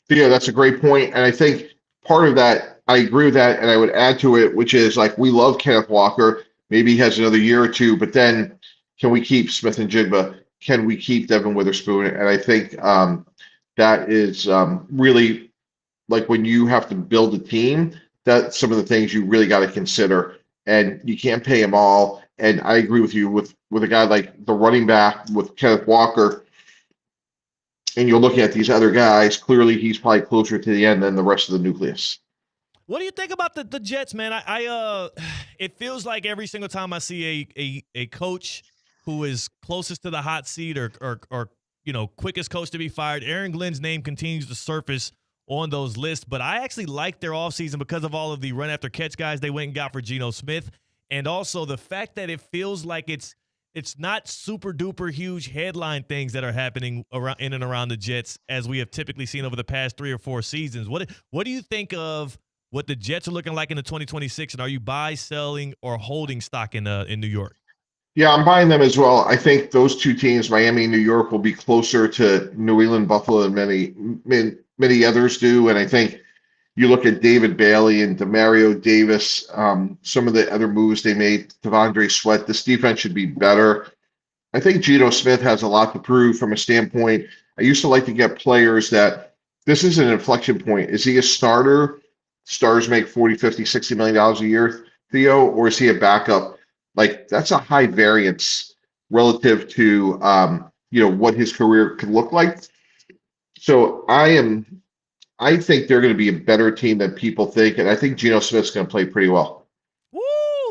Yeah, that's a great point. And I think part of that, I agree with that, and I would add to it, which is like we love Kenneth Walker. Maybe he has another year or two, but then can we keep Smith and Jigba? Can we keep Devin Witherspoon? And I think that is really like when you have to build a team, that's some of the things you really got to consider. And you can't pay them all. And I agree with you with a guy like the running back with Kenneth Walker. And you're looking at these other guys. Clearly, he's probably closer to the end than the rest of the nucleus. What do you think about the Jets, man? It feels like every single time I see a coach who is closest to the hot seat or quickest coach to be fired, Aaron Glenn's name continues to surface on those lists. But I actually like their offseason because of all of the run after catch guys they went and got for Geno Smith, and also the fact that it feels like it's not super duper huge headline things that are happening in and around the Jets as we have typically seen over the past 3 or 4 seasons. What do you think of what the Jets are looking like in the 2026, and are you buy, selling, or holding stock in New York? Yeah, I'm buying them as well. I think those two teams, Miami and New York, will be closer to New England, Buffalo than many others do. And I think you look at David Bailey and Demario Davis, some of the other moves they made, Devondre Sweat, this defense should be better. I think Geno Smith has a lot to prove from a standpoint. I used to like to get players that this is an inflection point. Is he a starter? Stars make $40, $50, $60 million a year, Theo, or is he a backup? Like, that's a high variance relative to what his career could look like. So I think they're going to be a better team than people think, and I think Geno Smith's going to play pretty well. Woo!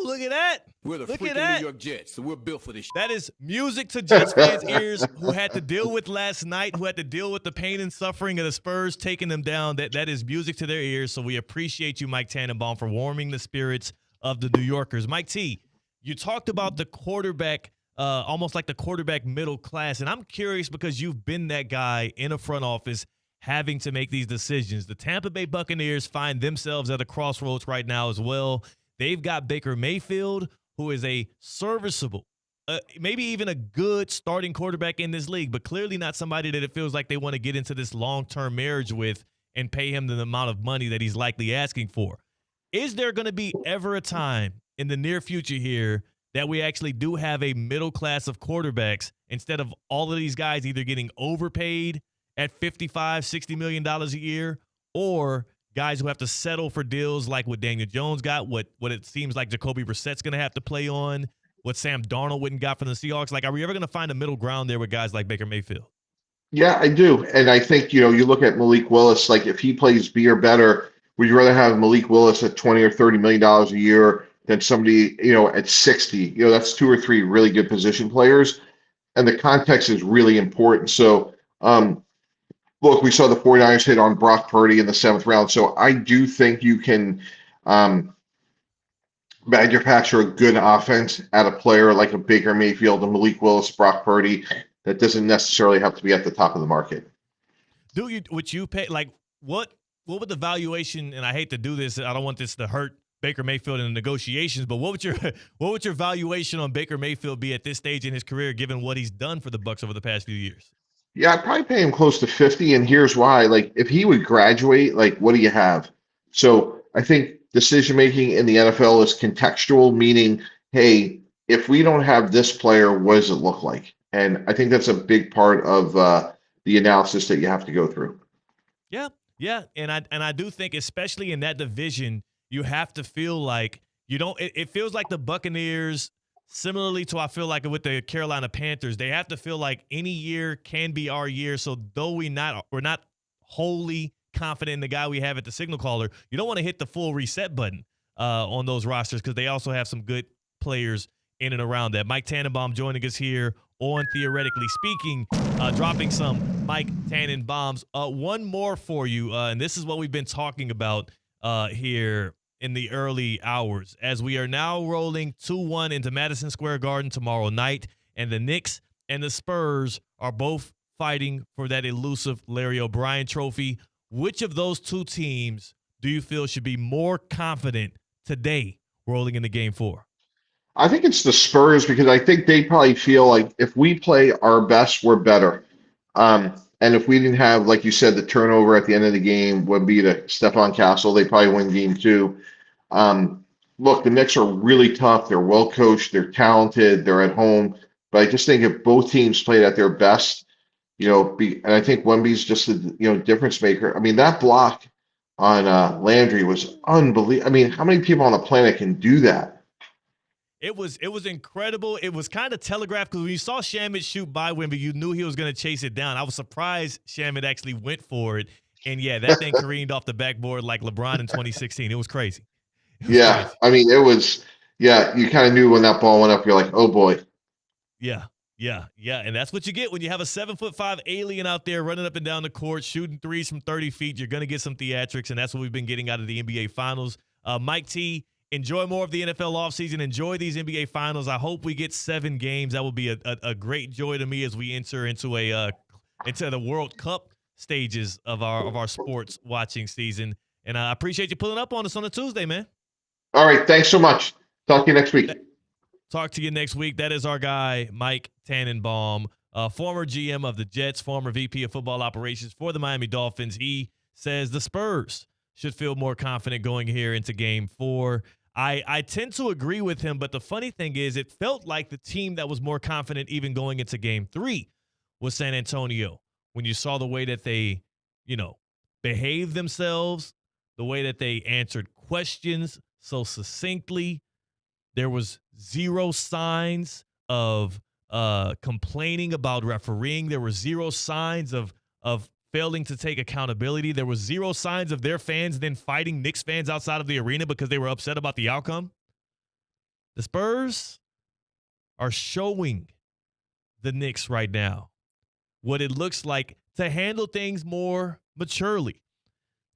Look at that. We're the freaking New York Jets, so we're built for this. That is music to Jets fans' ears who had to deal with last night, who had to deal with the pain and suffering of the Spurs taking them down. That is music to their ears, so we appreciate you, Mike Tannenbaum, for warming the spirits of the New Yorkers. Mike T., you talked about the quarterback, almost like the quarterback middle class, and I'm curious because you've been that guy in a front office having to make these decisions. The Tampa Bay Buccaneers find themselves at a crossroads right now as well. They've got Baker Mayfield, who is a serviceable, maybe even a good starting quarterback in this league, but clearly not somebody that it feels like they want to get into this long-term marriage with and pay him the amount of money that he's likely asking for. Is there going to be ever a time in the near future here that we actually do have a middle class of quarterbacks instead of all of these guys either getting overpaid at $55, $60 million a year, or guys who have to settle for deals like what Daniel Jones got, what it seems like Jacoby Brissett's going to have to play on, what Sam Darnold wouldn't got from the Seahawks? Like, are we ever going to find a middle ground there with guys like Baker Mayfield? Yeah, I do. And I think, you look at Malik Willis, like if he plays B or better, would you rather have Malik Willis at $20 or $30 million a year than somebody, at 60? That's 2 or 3 really good position players. And the context is really important. So, look, we saw the 49ers hit on Brock Purdy in the 7th round. So I do think you can manufacture a good offense at a player like a Baker Mayfield, a Malik Willis, Brock Purdy, that doesn't necessarily have to be at the top of the market. Would you pay, like, what would the valuation, and I hate to do this, I don't want this to hurt Baker Mayfield in the negotiations, but what would your valuation on Baker Mayfield be at this stage in his career, given what he's done for the Bucs over the past few years? Yeah, I'd probably pay him close to 50, and here's why. Like, if he would graduate, like, what do you have? So I think decision-making in the NFL is contextual, meaning, hey, if we don't have this player, what does it look like? And I think that's a big part of the analysis that you have to go through. Yeah, and I do think, especially in that division, you have to feel like it feels like the Buccaneers, similarly to I feel like with the Carolina Panthers, they have to feel like any year can be our year. So though we're not wholly confident in the guy we have at the signal caller, you don't want to hit the full reset button on those rosters because they also have some good players in and around that. Mike Tannenbaum joining us here on Theoretically Speaking, dropping some Mike Tannenbaums. One more for you, and this is what we've been talking about here in the early hours, as we are now rolling 2-1 into Madison Square Garden tomorrow night, and the Knicks and the Spurs are both fighting for that elusive Larry O'Brien trophy. Which of those two teams do you feel should be more confident today rolling into Game 4? I think it's the Spurs because I think they probably feel like if we play our best, we're better. And if we didn't have, like you said, the turnover at the end of the game would be to Stephon Castle, they probably win game 2. Look, the Knicks are really tough. They're well coached. They're talented. They're at home. But I just think if both teams played at their best, and I think Wemby's just a difference maker. I mean, that block on Landry was unbelievable. I mean, how many people on the planet can do that? It was incredible. It was kind of telegraphed because when you saw Shamet shoot by Wemby, you knew he was going to chase it down. I was surprised Shamet actually went for it. And, yeah, that thing careened off the backboard like LeBron in 2016. It was crazy. Yeah, crazy. I mean, it was – yeah, you kind of knew when that ball went up. You're like, oh, boy. Yeah. And that's what you get when you have a 7'5" alien out there running up and down the court, shooting threes from 30 feet. You're going to get some theatrics, and that's what we've been getting out of the NBA Finals. Mike T., enjoy more of the NFL offseason. Enjoy these NBA Finals. I hope we get 7 games. That will be a great joy to me as we enter into the World Cup stages of our sports watching season. And I appreciate you pulling up on us on a Tuesday, man. All right, thanks so much. Talk to you next week. Talk to you next week. That is our guy, Mike Tannenbaum, former GM of the Jets, former VP of football operations for the Miami Dolphins. He says the Spurs should feel more confident going here into Game 4. I tend to agree with him, but the funny thing is it felt like the team that was more confident even going into Game 3 was San Antonio. When you saw the way that they, behaved themselves, the way that they answered questions so succinctly, there was zero signs of complaining about refereeing. There were zero signs of failing to take accountability. There was zero signs of their fans then fighting Knicks fans outside of the arena because they were upset about the outcome. The Spurs are showing the Knicks right now what it looks like to handle things more maturely,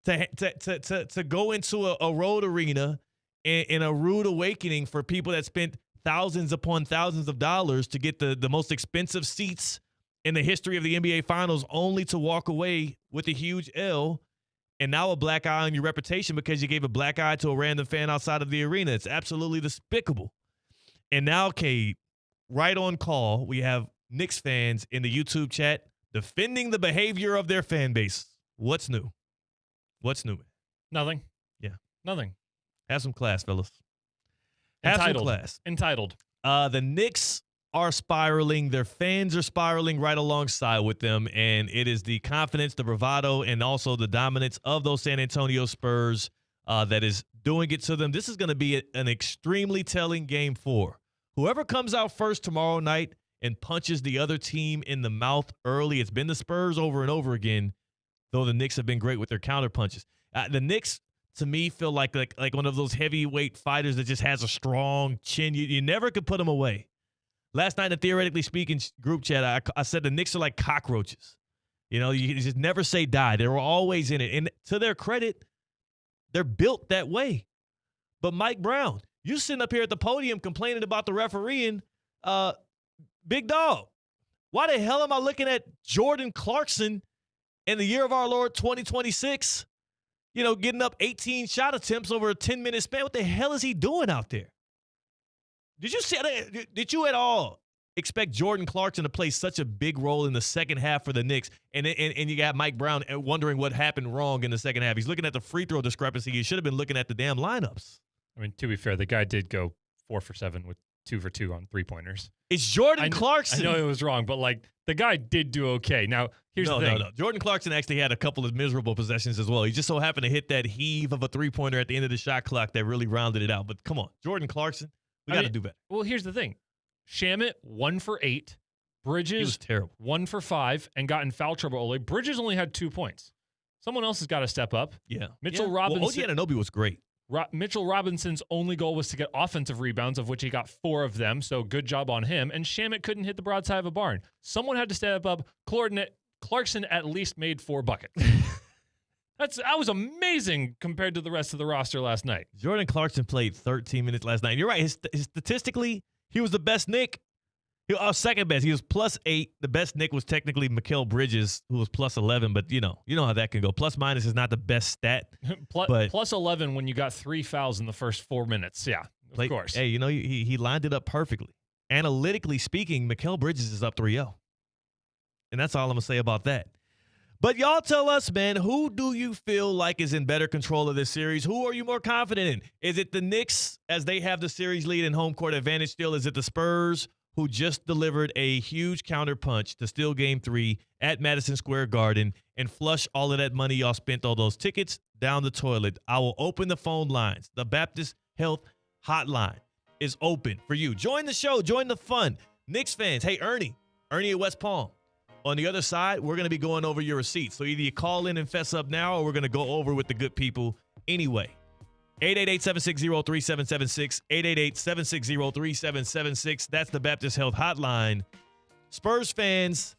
to go into a road arena in a rude awakening for people that spent thousands upon thousands of dollars to get the most expensive seats in the history of the NBA Finals, only to walk away with a huge L and now a black eye on your reputation because you gave a black eye to a random fan outside of the arena. It's absolutely despicable. And now, Cade, right on call, we have Knicks fans in the YouTube chat defending the behavior of their fan base. What's new? What's new? Nothing. Yeah. Nothing. Have some class, fellas. Have some class. Entitled. The Knicks are spiraling. Their fans are spiraling right alongside with them, and it is the confidence, the bravado, and also the dominance of those San Antonio Spurs that is doing it to them. This is going to be an extremely telling Game 4. Whoever comes out first tomorrow night and punches the other team in the mouth early, it's been the Spurs over and over again, though the Knicks have been great with their counter punches. The Knicks, to me, feel like one of those heavyweight fighters that just has a strong chin. You never could put them away. Last night in the Theoretically Speaking group chat, I said the Knicks are like cockroaches. You just never say die. They were always in it. And to their credit, they're built that way. But Mike Brown, you sitting up here at the podium complaining about the refereeing, big dog. Why the hell am I looking at Jordan Clarkson in the year of our Lord 2026, getting up 18 shot attempts over a 10-minute span? What the hell is he doing out there? Did you at all expect Jordan Clarkson to play such a big role in the second half for the Knicks? And you got Mike Brown wondering what happened wrong in the second half. He's looking at the free throw discrepancy. He should have been looking at the damn lineups. I mean, to be fair, the guy did go 4 for 7 with 2 for 2 on 3-pointers. It's Jordan Clarkson. I know it was wrong, but the guy did do okay. Now, here's the thing. No. Jordan Clarkson actually had a couple of miserable possessions as well. He just so happened to hit that heave of a 3-pointer at the end of the shot clock that really rounded it out. But come on, Jordan Clarkson. We got to do better. Well, here's the thing. Shamet, 1 for 8. Bridges, he was terrible. 1 for 5, and got in foul trouble early. Bridges only had 2 points. Someone else has got to step up. Yeah. Mitchell Robinson. Well, OG Anunoby was great. Mitchell Robinson's only goal was to get offensive rebounds, of which he got 4 of them, so good job on him. And Shamet couldn't hit the broadside of a barn. Someone had to step up. Clarkson at least made 4 buckets. That was amazing compared to the rest of the roster last night. Jordan Clarkson played 13 minutes last night. You're right. His statistically, he was the best Knick. Second best. He was +8. The best Knick was technically Mikal Bridges, who was +11. But you know how that can go. Plus minus is not the best stat. But +11 when you got 3 fouls in the first 4 minutes. Yeah, of course. Hey, he lined it up perfectly. Analytically speaking, Mikal Bridges is up 3-0. And that's all I'm going to say about that. But y'all tell us, man, who do you feel like is in better control of this series? Who are you more confident in? Is it the Knicks, as they have the series lead and home court advantage still? Is it the Spurs, who just delivered a huge counterpunch to steal Game 3 at Madison Square Garden and flush all of that money y'all spent on those tickets down the toilet? I will open the phone lines. The Baptist Health Hotline is open for you. Join the show. Join the fun. Knicks fans, hey, Ernie at West Palm. On the other side, we're going to be going over your receipts. So either you call in and fess up now, or we're going to go over with the good people anyway. 888-760-3776, 888-760-3776. That's the Baptist Health Hotline. Spurs fans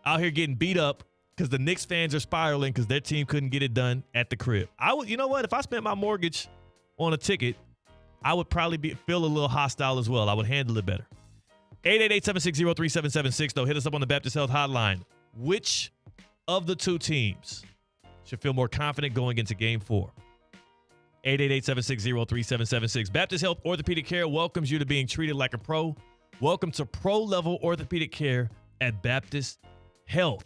out here getting beat up because the Knicks fans are spiraling because their team couldn't get it done at the crib. You know what? If I spent my mortgage on a ticket, I would probably feel a little hostile as well. I would handle it better. 888-760-3776, though. Hit us up on the Baptist Health Hotline. Which of the two teams should feel more confident going into Game 4? 888-760-3776. Baptist Health Orthopedic Care welcomes you to being treated like a pro. Welcome to pro-level orthopedic care at Baptist Health.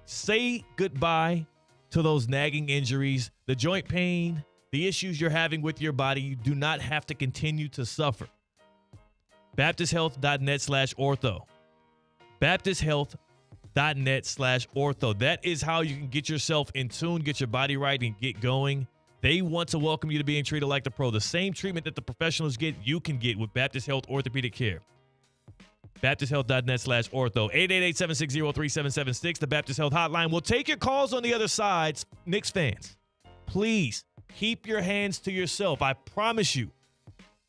Say goodbye to those nagging injuries, the joint pain, the issues you're having with your body. You do not have to continue to suffer. BaptistHealth.net/ortho. BaptistHealth.net/ortho. That is how you can get yourself in tune, get your body right, and get going. They want to welcome you to being treated like the pro. The same treatment that the professionals get, you can get with Baptist Health Orthopedic Care. BaptistHealth.net/ortho. 888-760-3776, the Baptist Health Hotline. We'll take your calls on the other side. Knicks fans, please keep your hands to yourself. I promise you,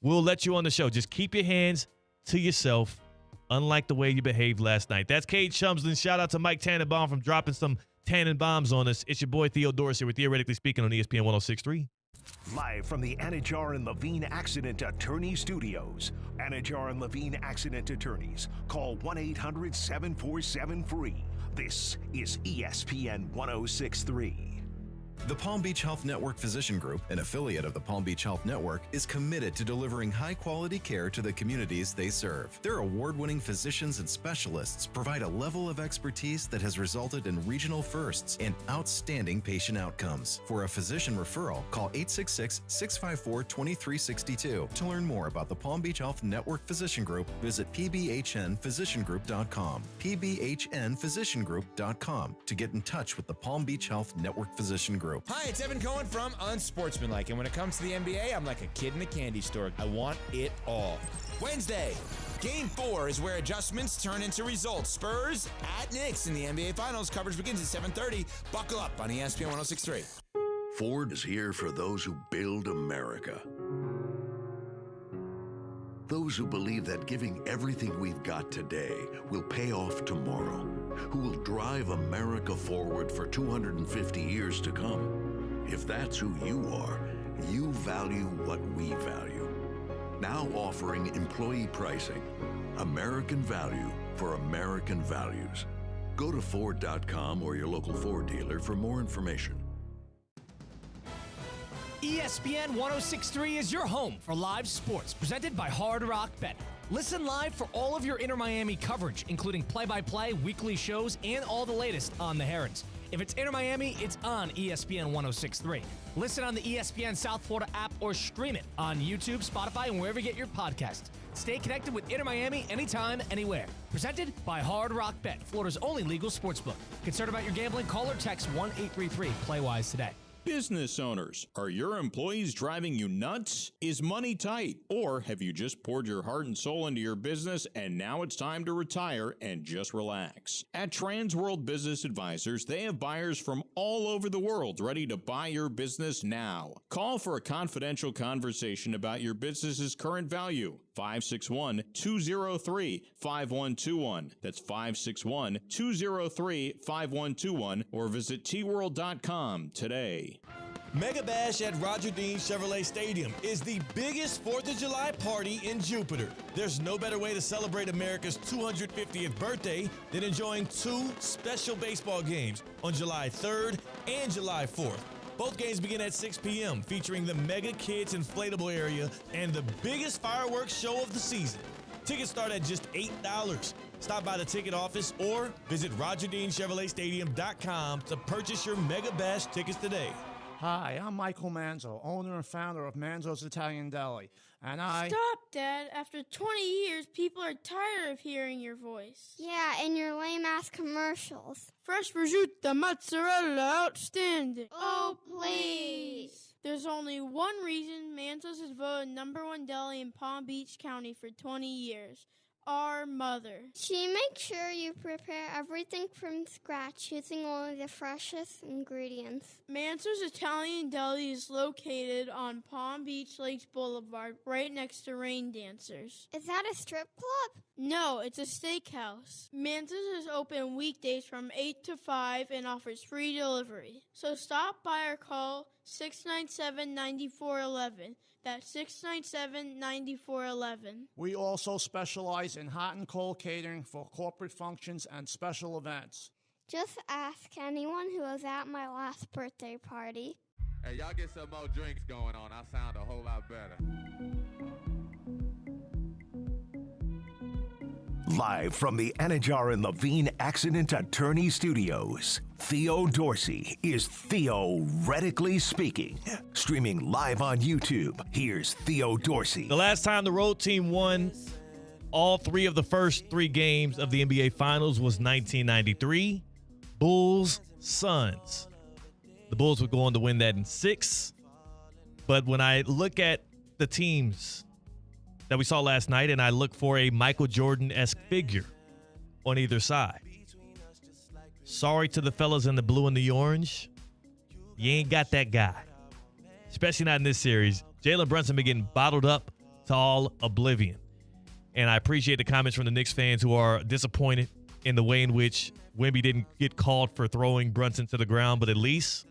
we'll let you on the show. Just keep your hands to yourself, unlike the way you behaved last night. That's Cade Chumsland. Shout out to Mike Tannenbaum from dropping some Tannenbaums on us. It's your boy Theo Dorsey with Theoretically Speaking on ESPN 106.3. Live from the Anajar and Levine Accident Attorney Studios. Anajar and Levine Accident Attorneys. Call 1-800-747-FREE. This is ESPN 106.3. The Palm Beach Health Network Physician Group, an affiliate of the Palm Beach Health Network, is committed to delivering high-quality care to the communities they serve. Their award-winning physicians and specialists provide a level of expertise that has resulted in regional firsts and outstanding patient outcomes. For a physician referral, call 866-654-2362. To learn more about the Palm Beach Health Network Physician Group, visit pbhnphysiciangroup.com, pbhnphysiciangroup.com, to get in touch with the Palm Beach Health Network Physician Group. Hi, it's Evan Cohen from Unsportsmanlike, and when it comes to the NBA, I'm like a kid in a candy store. I want it all. Wednesday, Game 4 is where adjustments turn into results. Spurs at Knicks in the NBA Finals. Coverage begins at 7:30. Buckle up on ESPN 106.3. Ford is here for those who build America. Those who believe that giving everything we've got today will pay off tomorrow, who will drive America forward for 250 years to come. If that's who you are, you value what we value. Now offering employee pricing, American value for American values. Go to Ford.com or your local Ford dealer for more information. ESPN 106.3 is your home for live sports, presented by Hard Rock Bet. Listen live for all of your Inter Miami coverage, including play-by-play, weekly shows, and all the latest on the Herons. If it's Inter Miami, it's on ESPN 106.3. Listen on the ESPN South Florida app or stream it on YouTube, Spotify, and wherever you get your podcasts. Stay connected with Inter Miami anytime, anywhere. Presented by Hard Rock Bet, Florida's only legal sportsbook. Concerned about your gambling? Call or text 1-833-PLAY-WISE today. Business owners, are your employees driving you nuts? Is money tight? Or have you just poured your heart and soul into your business and now it's time to retire and just relax? At Transworld Business Advisors, they have buyers from all over the world ready to buy your business now. Call for a confidential conversation about your business's current value. 561-203-5121. That's 561-203-5121, or visit tworld.com today. Mega Bash at Roger Dean Chevrolet Stadium is the biggest 4th of July party in Jupiter. There's no better way to celebrate America's 250th birthday than enjoying 2 special baseball games on July 3rd and July 4th. Both games begin at 6 p.m., featuring the Mega Kids Inflatable Area and the biggest fireworks show of the season. Tickets start at just $8. Stop by the ticket office or visit RogerDeanChevroletStadium.com to purchase your Mega Bash tickets today. Hi, I'm Michael Manzo, owner and founder of Manzo's Italian Deli. And Stop, Dad. After 20 years, people are tired of hearing your voice. Yeah, and your lame-ass commercials. Fresh prosciutto, mozzarella, outstanding. Oh, please. There's only one reason Manzo's is voted #1 deli in Palm Beach County for 20 years. Our mother. She makes sure you prepare everything from scratch using only the freshest ingredients. Manzo's Italian Deli is located on Palm Beach Lakes Boulevard, right next to Rain Dancers. Is that a strip club? No, it's a steakhouse. Manzo's is open weekdays from 8 to 5 and offers free delivery. So stop by or call 697-9411. That's 697-9411. we also specialize in hot and cold catering for corporate functions and special events. Just ask anyone who was at my last birthday party. Hey, y'all get some more drinks going on. I sound a whole lot better. Live from the Anajar and Levine Accident Attorney Studios, Theo Dorsey is Theoretically Speaking. Streaming live on YouTube, here's Theo Dorsey. The last time the road team won all 3 of the first 3 games of the NBA Finals was 1993, Bulls-Suns. The Bulls would go on to win that in 6. But when I look at the teams that we saw last night, and I look for a Michael Jordan-esque figure on either side. Sorry to the fellas in the blue and the orange. You ain't got that guy. Especially not in this series. Jalen Brunson been getting bottled up to all oblivion. And I appreciate the comments from the Knicks fans who are disappointed in the way in which Wemby didn't get called for throwing Brunson to the ground, but at least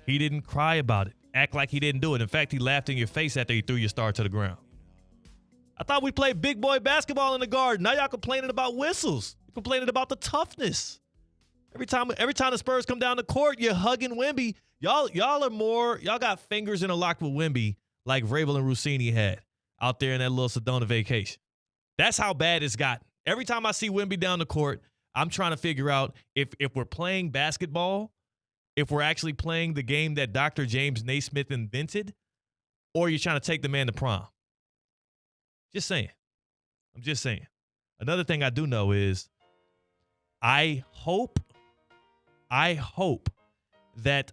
he didn't cry about it. Act like he didn't do it. In fact, he laughed in your face after he threw your star to the ground. I thought we played big boy basketball in the Garden. Now y'all complaining about whistles. You're complaining about the toughness. Every time the Spurs come down the court, you're hugging Wemby. Y'all got fingers interlocked with Wemby like Vrabel and Rossini had out there in that little Sedona vacation. That's how bad it's gotten. Every time I see Wemby down the court, I'm trying to figure out if we're playing basketball, if we're actually playing the game that Dr. James Naismith invented, or you're trying to take the man to prom. Just saying. I'm just saying. Another thing I do know is I hope that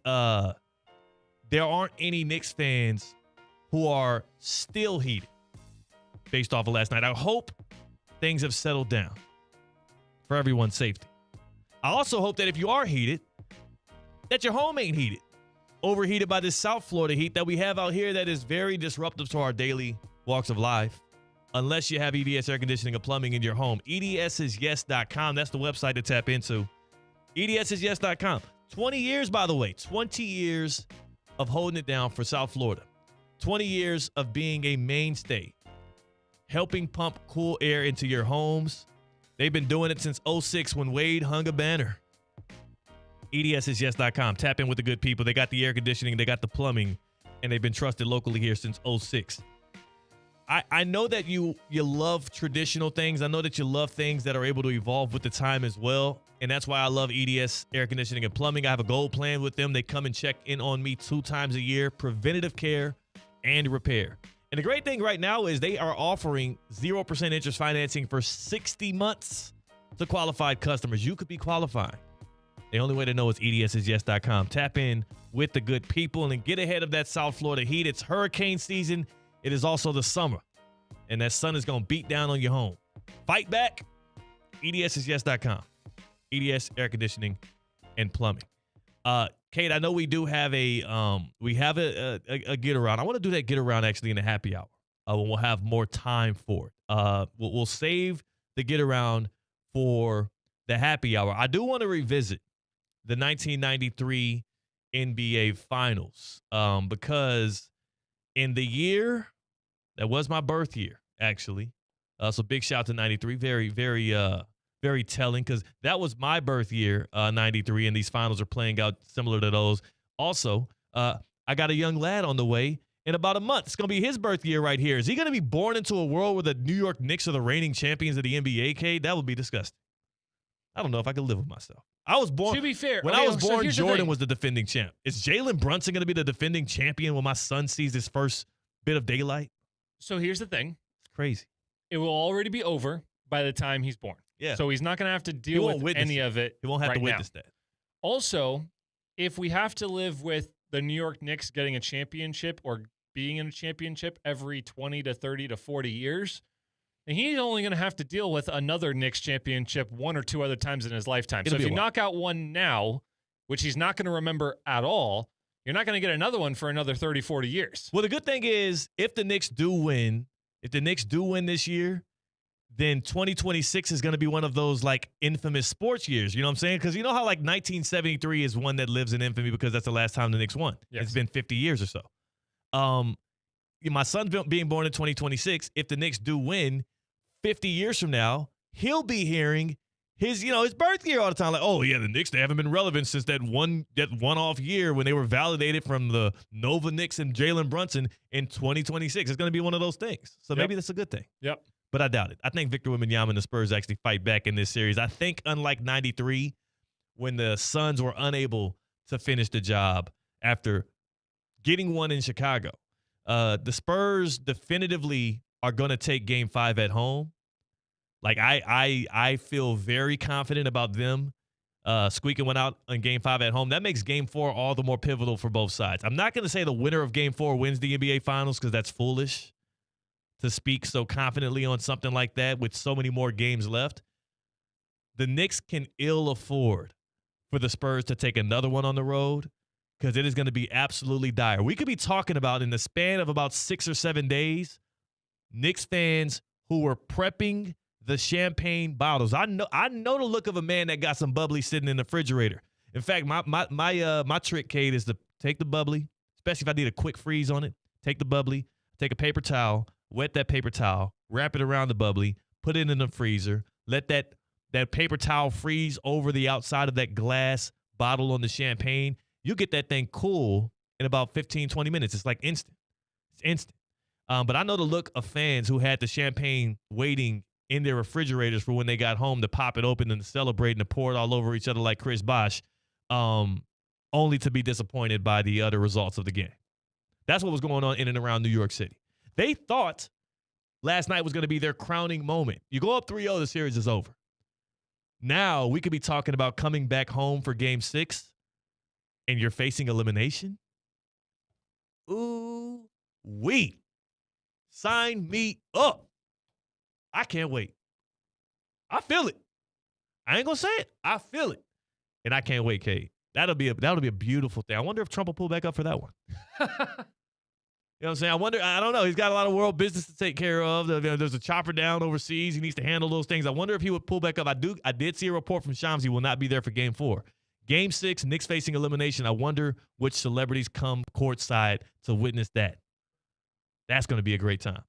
there aren't any Knicks fans who are still heated based off of last night. I hope things have settled down for everyone's safety. I also hope that if you are heated, that your home ain't heated. Overheated by this South Florida heat that we have out here that is very disruptive to our daily walks of life. Unless you have EDS air conditioning and plumbing in your home. EDSisyes.com. That's the website to tap into. EDSisyes.com. 20 years, by the way. 20 years of holding it down for South Florida. 20 years of being a mainstay. Helping pump cool air into your homes. They've been doing it since 2006 when Wade hung a banner. EDSisyes.com. Tap in with the good people. They got the air conditioning. They got the plumbing. And they've been trusted locally here since 2006. I know that you love traditional things. I know that you love things that are able to evolve with the time as well. And that's why I love EDS Air Conditioning and Plumbing. I have a gold plan with them. They come and check in on me 2 times a year, preventative care and repair. And the great thing right now is they are offering 0% interest financing for 60 months to qualified customers. You could be qualifying. The only way to know is EDSisyes.com. Tap in with the good people and get ahead of that South Florida heat. It's hurricane season. It is also the summer, and that sun is going to beat down on your home. Fight back. EDSisyes.com. EDS Air Conditioning and Plumbing. Kate, I know we do have a get around. I want to do that get around actually in the happy hour when we'll have more time for it. We'll save the get around for the happy hour. I do want to revisit the 1993 NBA Finals because in the year that was my birth year, actually. So big shout to 93. Very, very, very telling because that was my birth year, 93, and these finals are playing out similar to those. Also, I got a young lad on the way, in about a month. It's going to be his birth year right here. Is he going to be born into a world where the New York Knicks are the reigning champions of the NBA, Cade? That would be disgusting. I don't know if I could live with myself. I was born. To be fair, when I was born, Jordan was the defending champ. Is Jalen Brunson going to be the defending champion when my son sees his first bit of daylight? So here's the thing. It's crazy. It will already be over by the time he's born. Yeah. So he's not going to have to deal with any of it. He won't have right to witness now. that. Also, if we have to live with the New York Knicks getting a championship or being in a championship every 20 to 30 to 40 years, and he's only going to have to deal with another Knicks championship one or two other times in his lifetime. So if you knock out one now, which he's not going to remember at all, you're not going to get another one for another 30, 40 years. Well, the good thing is if the Knicks do win this year, then 2026 is going to be one of those like infamous sports years. You know what I'm saying? Because you know how like 1973 is one that lives in infamy because that's the last time the Knicks won. Yes. It's been 50 years or so. My son being born in 2026, if the Knicks do win, 50 years from now, he'll be hearing his birth year all the time. Like, oh yeah, the Knicks, they haven't been relevant since that one-off year when they were validated from the Nova Knicks and Jalen Brunson in 2026. It's going to be one of those things. So maybe that's a good thing. Yep. But I doubt it. I think Victor Wembanyama and the Spurs actually fight back in this series. I think unlike 93, when the Suns were unable to finish the job after getting one in Chicago, the Spurs definitively are going to take Game 5 at home. Like, I feel very confident about them squeaking one out in Game 5 at home. That makes Game 4 all the more pivotal for both sides. I'm not going to say the winner of Game 4 wins the NBA Finals because that's foolish to speak so confidently on something like that with so many more games left. The Knicks can ill afford for the Spurs to take another one on the road because it is going to be absolutely dire. We could be talking about, in the span of about 6 or 7 days, Knicks fans who were prepping the champagne bottles. I know the look of a man that got some bubbly sitting in the refrigerator. In fact, my trick, Kate, is to take the bubbly, especially if I need a quick freeze on it. Take the bubbly, take a paper towel, wet that paper towel, wrap it around the bubbly, put it in the freezer, let that paper towel freeze over the outside of that glass bottle on the champagne. You get that thing cool in about 15, 20 minutes. It's like instant. It's instant. But I know the look of fans who had the champagne waiting in their refrigerators for when they got home to pop it open and to celebrate and to pour it all over each other like Chris Bosh, only to be disappointed by the other results of the game. That's what was going on in and around New York City. They thought last night was going to be their crowning moment. You go up 3-0, the series is over. Now we could be talking about coming back home for Game 6 and you're facing elimination. Ooh, sign me up. I can't wait. I feel it. I ain't going to say it. I feel it. And I can't wait, Kate. That'll be a beautiful thing. I wonder if Trump will pull back up for that one. You know what I'm saying? I don't know. He's got a lot of world business to take care of. There's a chopper down overseas. He needs to handle those things. I wonder if he would pull back up. I did see a report from Shams he will not be there for Game 4. Game 6, Knicks facing elimination. I wonder which celebrities come courtside to witness that. That's going to be a great time.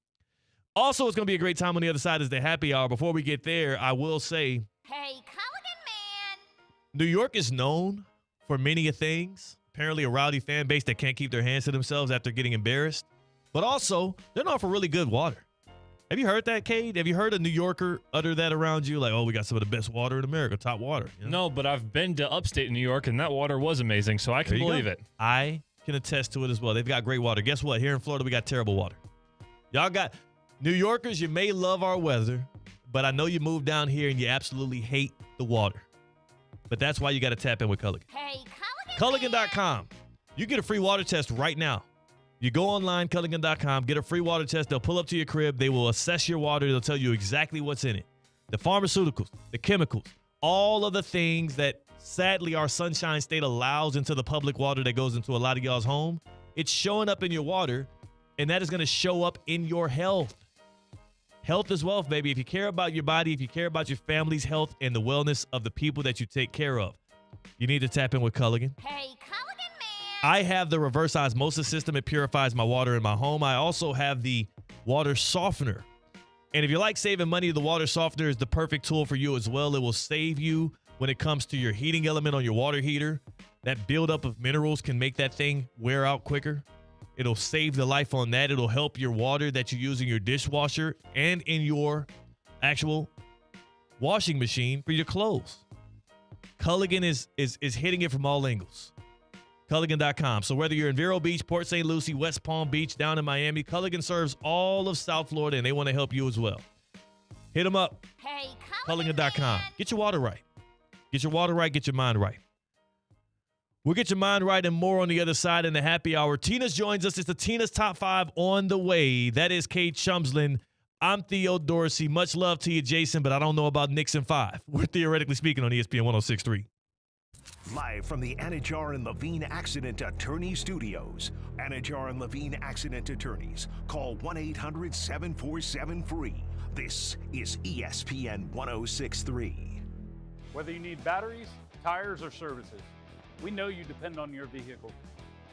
Also, it's going to be a great time on the other side is the happy hour. Before we get there, I will say, hey, Culligan man. New York is known for many things. Apparently a rowdy fan base that can't keep their hands to themselves after getting embarrassed. But also, they're known for really good water. Have you heard that, Cade? Have you heard a New Yorker utter that around you? Like, oh, we got some of the best water in America, top water. You know? No, but I've been to upstate New York, and that water was amazing, so I can believe it. I can attest to it as well. They've got great water. Guess what? Here in Florida, we got terrible water. Y'all got New Yorkers, you may love our weather, but I know you moved down here and you absolutely hate the water. But that's why you got to tap in with Culligan. Hey, Culligan. Culligan.com. You get a free water test right now. You go online, Culligan.com, get a free water test. They'll pull up to your crib. They will assess your water. They'll tell you exactly what's in it. The pharmaceuticals, the chemicals, all of the things that sadly our Sunshine State allows into the public water that goes into a lot of y'all's home. It's showing up in your water, and that is going to show up in your health. Health is wealth, baby. If you care about your body, if you care about your family's health and the wellness of the people that you take care of, you need to tap in with Culligan. Hey, Culligan man. I have the reverse osmosis system. It purifies my water in my home. I also have the water softener. And if you like saving money, the water softener is the perfect tool for you as well. It will save you when it comes to your heating element on your water heater. That buildup of minerals can make that thing wear out quicker. It'll save the life on that. It'll help your water that you use in your dishwasher and in your actual washing machine for your clothes. Culligan is hitting it from all angles. Culligan.com. So whether you're in Vero Beach, Port St. Lucie, West Palm Beach, down in Miami, Culligan serves all of South Florida, and they want to help you as well. Hit them up. Hey, Culligan.com. Get your water right. Get your water right. Get your mind right. We'll get your mind right and more on the other side in the happy hour. Tina joins us. It's the Tina's Top 5 on the way. That is Kate Chumsland. I'm Theo Dorsey. Much love to you, Jason, but I don't know about Knicks in 5. We're theoretically speaking on ESPN 106.3. Live from the Anajar and Levine Accident Attorney Studios. Anajar and Levine Accident Attorneys. Call 1-800-747-FREE. This is ESPN 106.3. Whether you need batteries, tires, or services, we know you depend on your vehicle.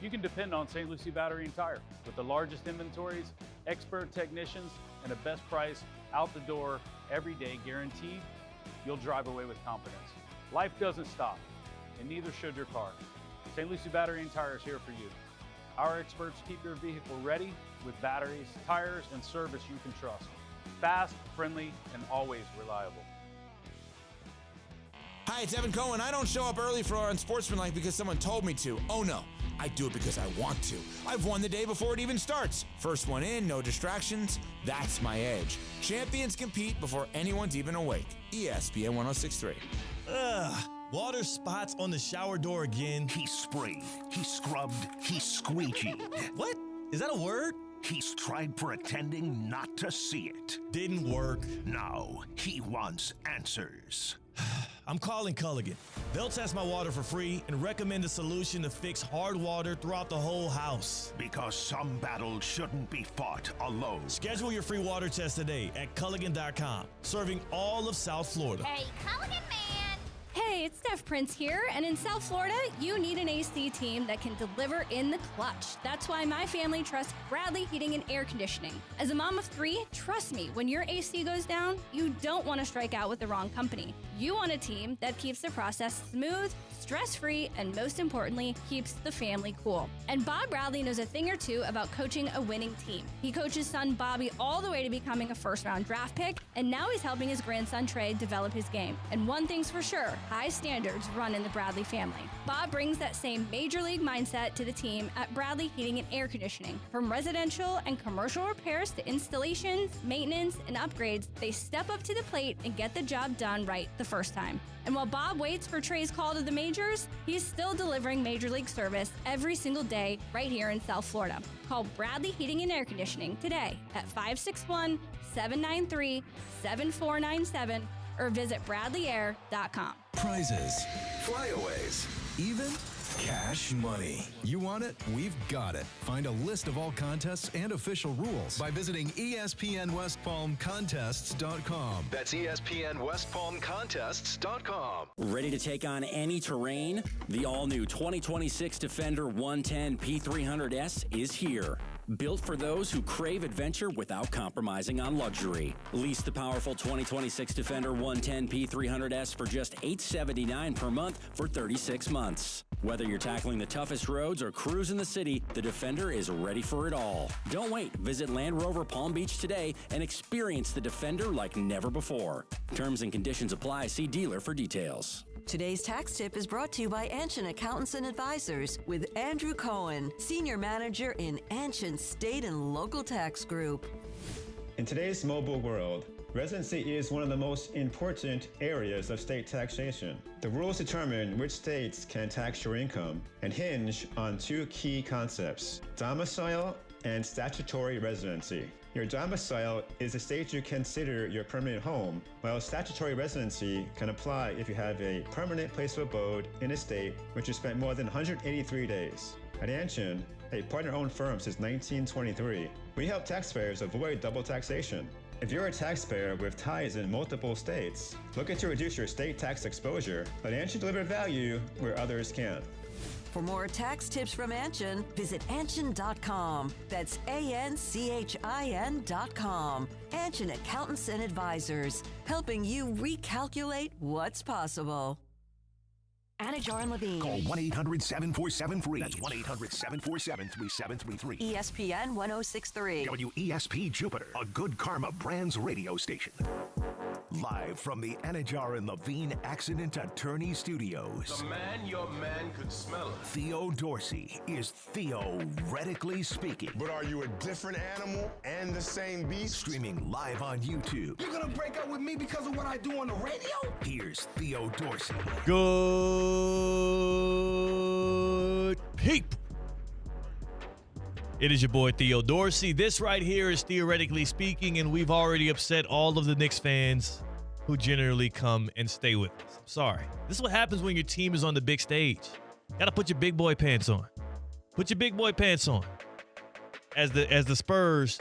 You can depend on St. Lucie Battery and Tire with the largest inventories, expert technicians, and a best price out the door every day guaranteed. You'll drive away with confidence. Life doesn't stop, and neither should your car. St. Lucie Battery and Tire is here for you. Our experts keep your vehicle ready with batteries, tires, and service you can trust. Fast, friendly, and always reliable. Hi, it's Evan Cohen. I don't show up early for Unsportsmanlike because someone told me to. Oh no, I do it because I want to. I've won the day before it even starts. First one in, no distractions. That's my edge. Champions compete before anyone's even awake. ESPN 106.3. Ugh. Water spots on the shower door again. He sprayed, he scrubbed, he squeegeed. What? Is that a word? He's tried pretending not to see it. Didn't work. Now he wants answers. I'm calling Culligan. They'll test my water for free and recommend a solution to fix hard water throughout the whole house. Because some battles shouldn't be fought alone. Schedule your free water test today at Culligan.com, serving all of South Florida. Hey, Culligan man! Hey, it's Steph Prince here, and in South Florida, you need an AC team that can deliver in the clutch. That's why my family trusts Bradley Heating and Air Conditioning. As a mom of 3, trust me, when your AC goes down, you don't want to strike out with the wrong company. You want a team that keeps the process smooth, stress-free, and most importantly, keeps the family cool. And Bob Bradley knows a thing or two about coaching a winning team. He coached his son Bobby all the way to becoming a first-round draft pick, and now he's helping his grandson Trey develop his game. And one thing's for sure, high standards run in the Bradley family. Bob brings that same major league mindset to the team at Bradley Heating and Air Conditioning. From residential and commercial repairs to installations, maintenance, and upgrades, they step up to the plate and get the job done right the first time. And while Bob waits for Trey's call to the majors, he's still delivering major league service every single day right here in South Florida. Call Bradley Heating and Air Conditioning today at 561-793-7497 or visit bradleyair.com. Prizes, flyaways, even cash money. You want it? We've got it. Find a list of all contests and official rules by visiting ESPNWestPalmContests.com. That's ESPNWestPalmContests.com. Ready to take on any terrain? The all-new 2026 Defender 110 P300S is here. Built for those who crave adventure without compromising on luxury. Lease the powerful 2026 Defender 110 P300S for just $879 per month for 36 months. Whether you're tackling the toughest roads or cruising the city, the Defender is ready for it all. Don't wait. Visit Land Rover Palm Beach today and experience the Defender like never before. Terms and conditions apply. See dealer for details. Today's tax tip is brought to you by Anshin Accountants and Advisors with Andrew Cohen, Senior Manager in Anshin State and Local Tax Group. In today's mobile world, residency is one of the most important areas of state taxation. The rules determine which states can tax your income and hinge on 2 key concepts: domicile and statutory residency. Your domicile is the state you consider your permanent home, while statutory residency can apply if you have a permanent place of abode in a state which you spent more than 183 days. At Anshin, a partner-owned firm since 1923, we help taxpayers avoid double taxation. If you're a taxpayer with ties in multiple states, looking to reduce your state tax exposure, let Anshin deliver value where others can't. For more tax tips from Anshin, visit Anshin.com. That's ANCHIN.com. Anshin Accountants and Advisors, helping you recalculate what's possible. Anajar and Levine. Call 1-800-747-FREE. That's 1-800-747-3733. ESPN 1063. WESP Jupiter, a Good Karma Brands radio station. Live from the Anajar and Levine Accident Attorney Studios. The man your man could smell. Theo Dorsey is theoretically speaking. But are you a different animal and the same beast? Streaming live on YouTube. You're gonna break up with me because of what I do on the radio? Here's Theo Dorsey. Good people. It is your boy Theo Dorsey. This right here is Theoretically Speaking, and we've already upset all of the Knicks fans who generally come and stay with us. I'm sorry. This is what happens when your team is on the big stage. Got to put your big boy pants on. Put your big boy pants on. As the Spurs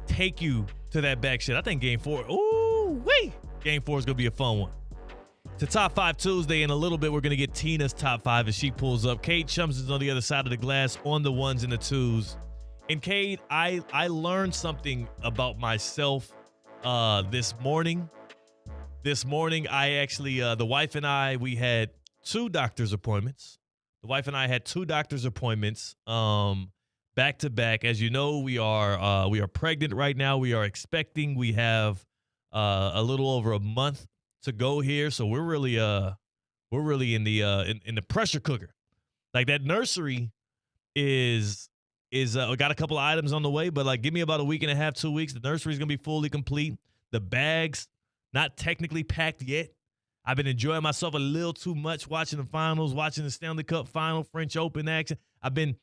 take you to that back shit. I think Game 4. Ooh, wee. Game 4 is going to be a fun one. To Top 5 Tuesday. In a little bit, we're going to get Tina's Top 5 as she pulls up. Cade Chums is on the other side of the glass on the ones and the twos. And Cade, I learned something about myself this morning. This morning, I actually, the wife and I, we had 2 doctor's appointments. The wife and I had 2 doctor's appointments back to back. As you know, we are pregnant right now. We are expecting. We have a little over a month to go here, so we're really in the pressure cooker. Like that nursery is got a couple of items on the way, but like give me about a week and a half, 2 weeks. The nursery is gonna be fully complete. The bags not technically packed yet. I've been enjoying myself a little too much watching the finals, watching the Stanley Cup final, French Open action. I've been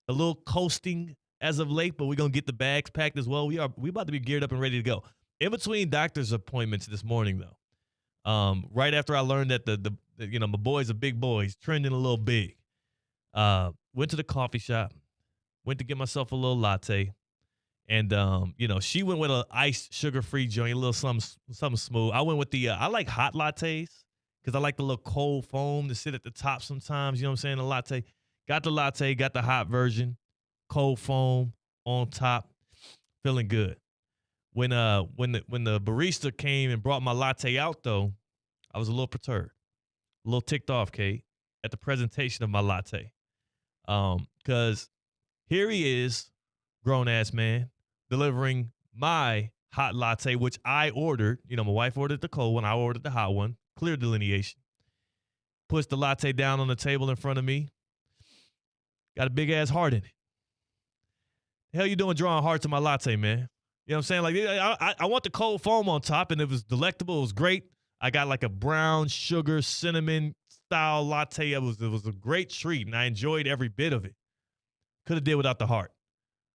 a little coasting as of late, but we're gonna get the bags packed as well. We about to be geared up and ready to go. In between doctor's appointments this morning, though. Right after I learned that the my boy's a big boy, he's trending a little big. Went to the coffee shop, went to get myself a little latte, and she went with an iced sugar-free joint, a little something smooth. I went with I like hot lattes because I like the little cold foam to sit at the top sometimes. You know what I'm saying? The latte, got the latte, got the hot version, cold foam on top, feeling good. When the barista came and brought my latte out, though, I was a little perturbed, a little ticked off, Kate, at the presentation of my latte. Because here he is, grown-ass man, delivering my hot latte, which I ordered. My wife ordered the cold one. I ordered the hot one. Clear delineation. Puts the latte down on the table in front of me. Got a big-ass heart in it. The hell you doing drawing hearts in my latte, man? You know what I'm saying? Like, I want the cold foam on top, and it was delectable. It was great. I got like a brown sugar cinnamon style latte. It was a great treat, and I enjoyed every bit of it. Could have did without the heart.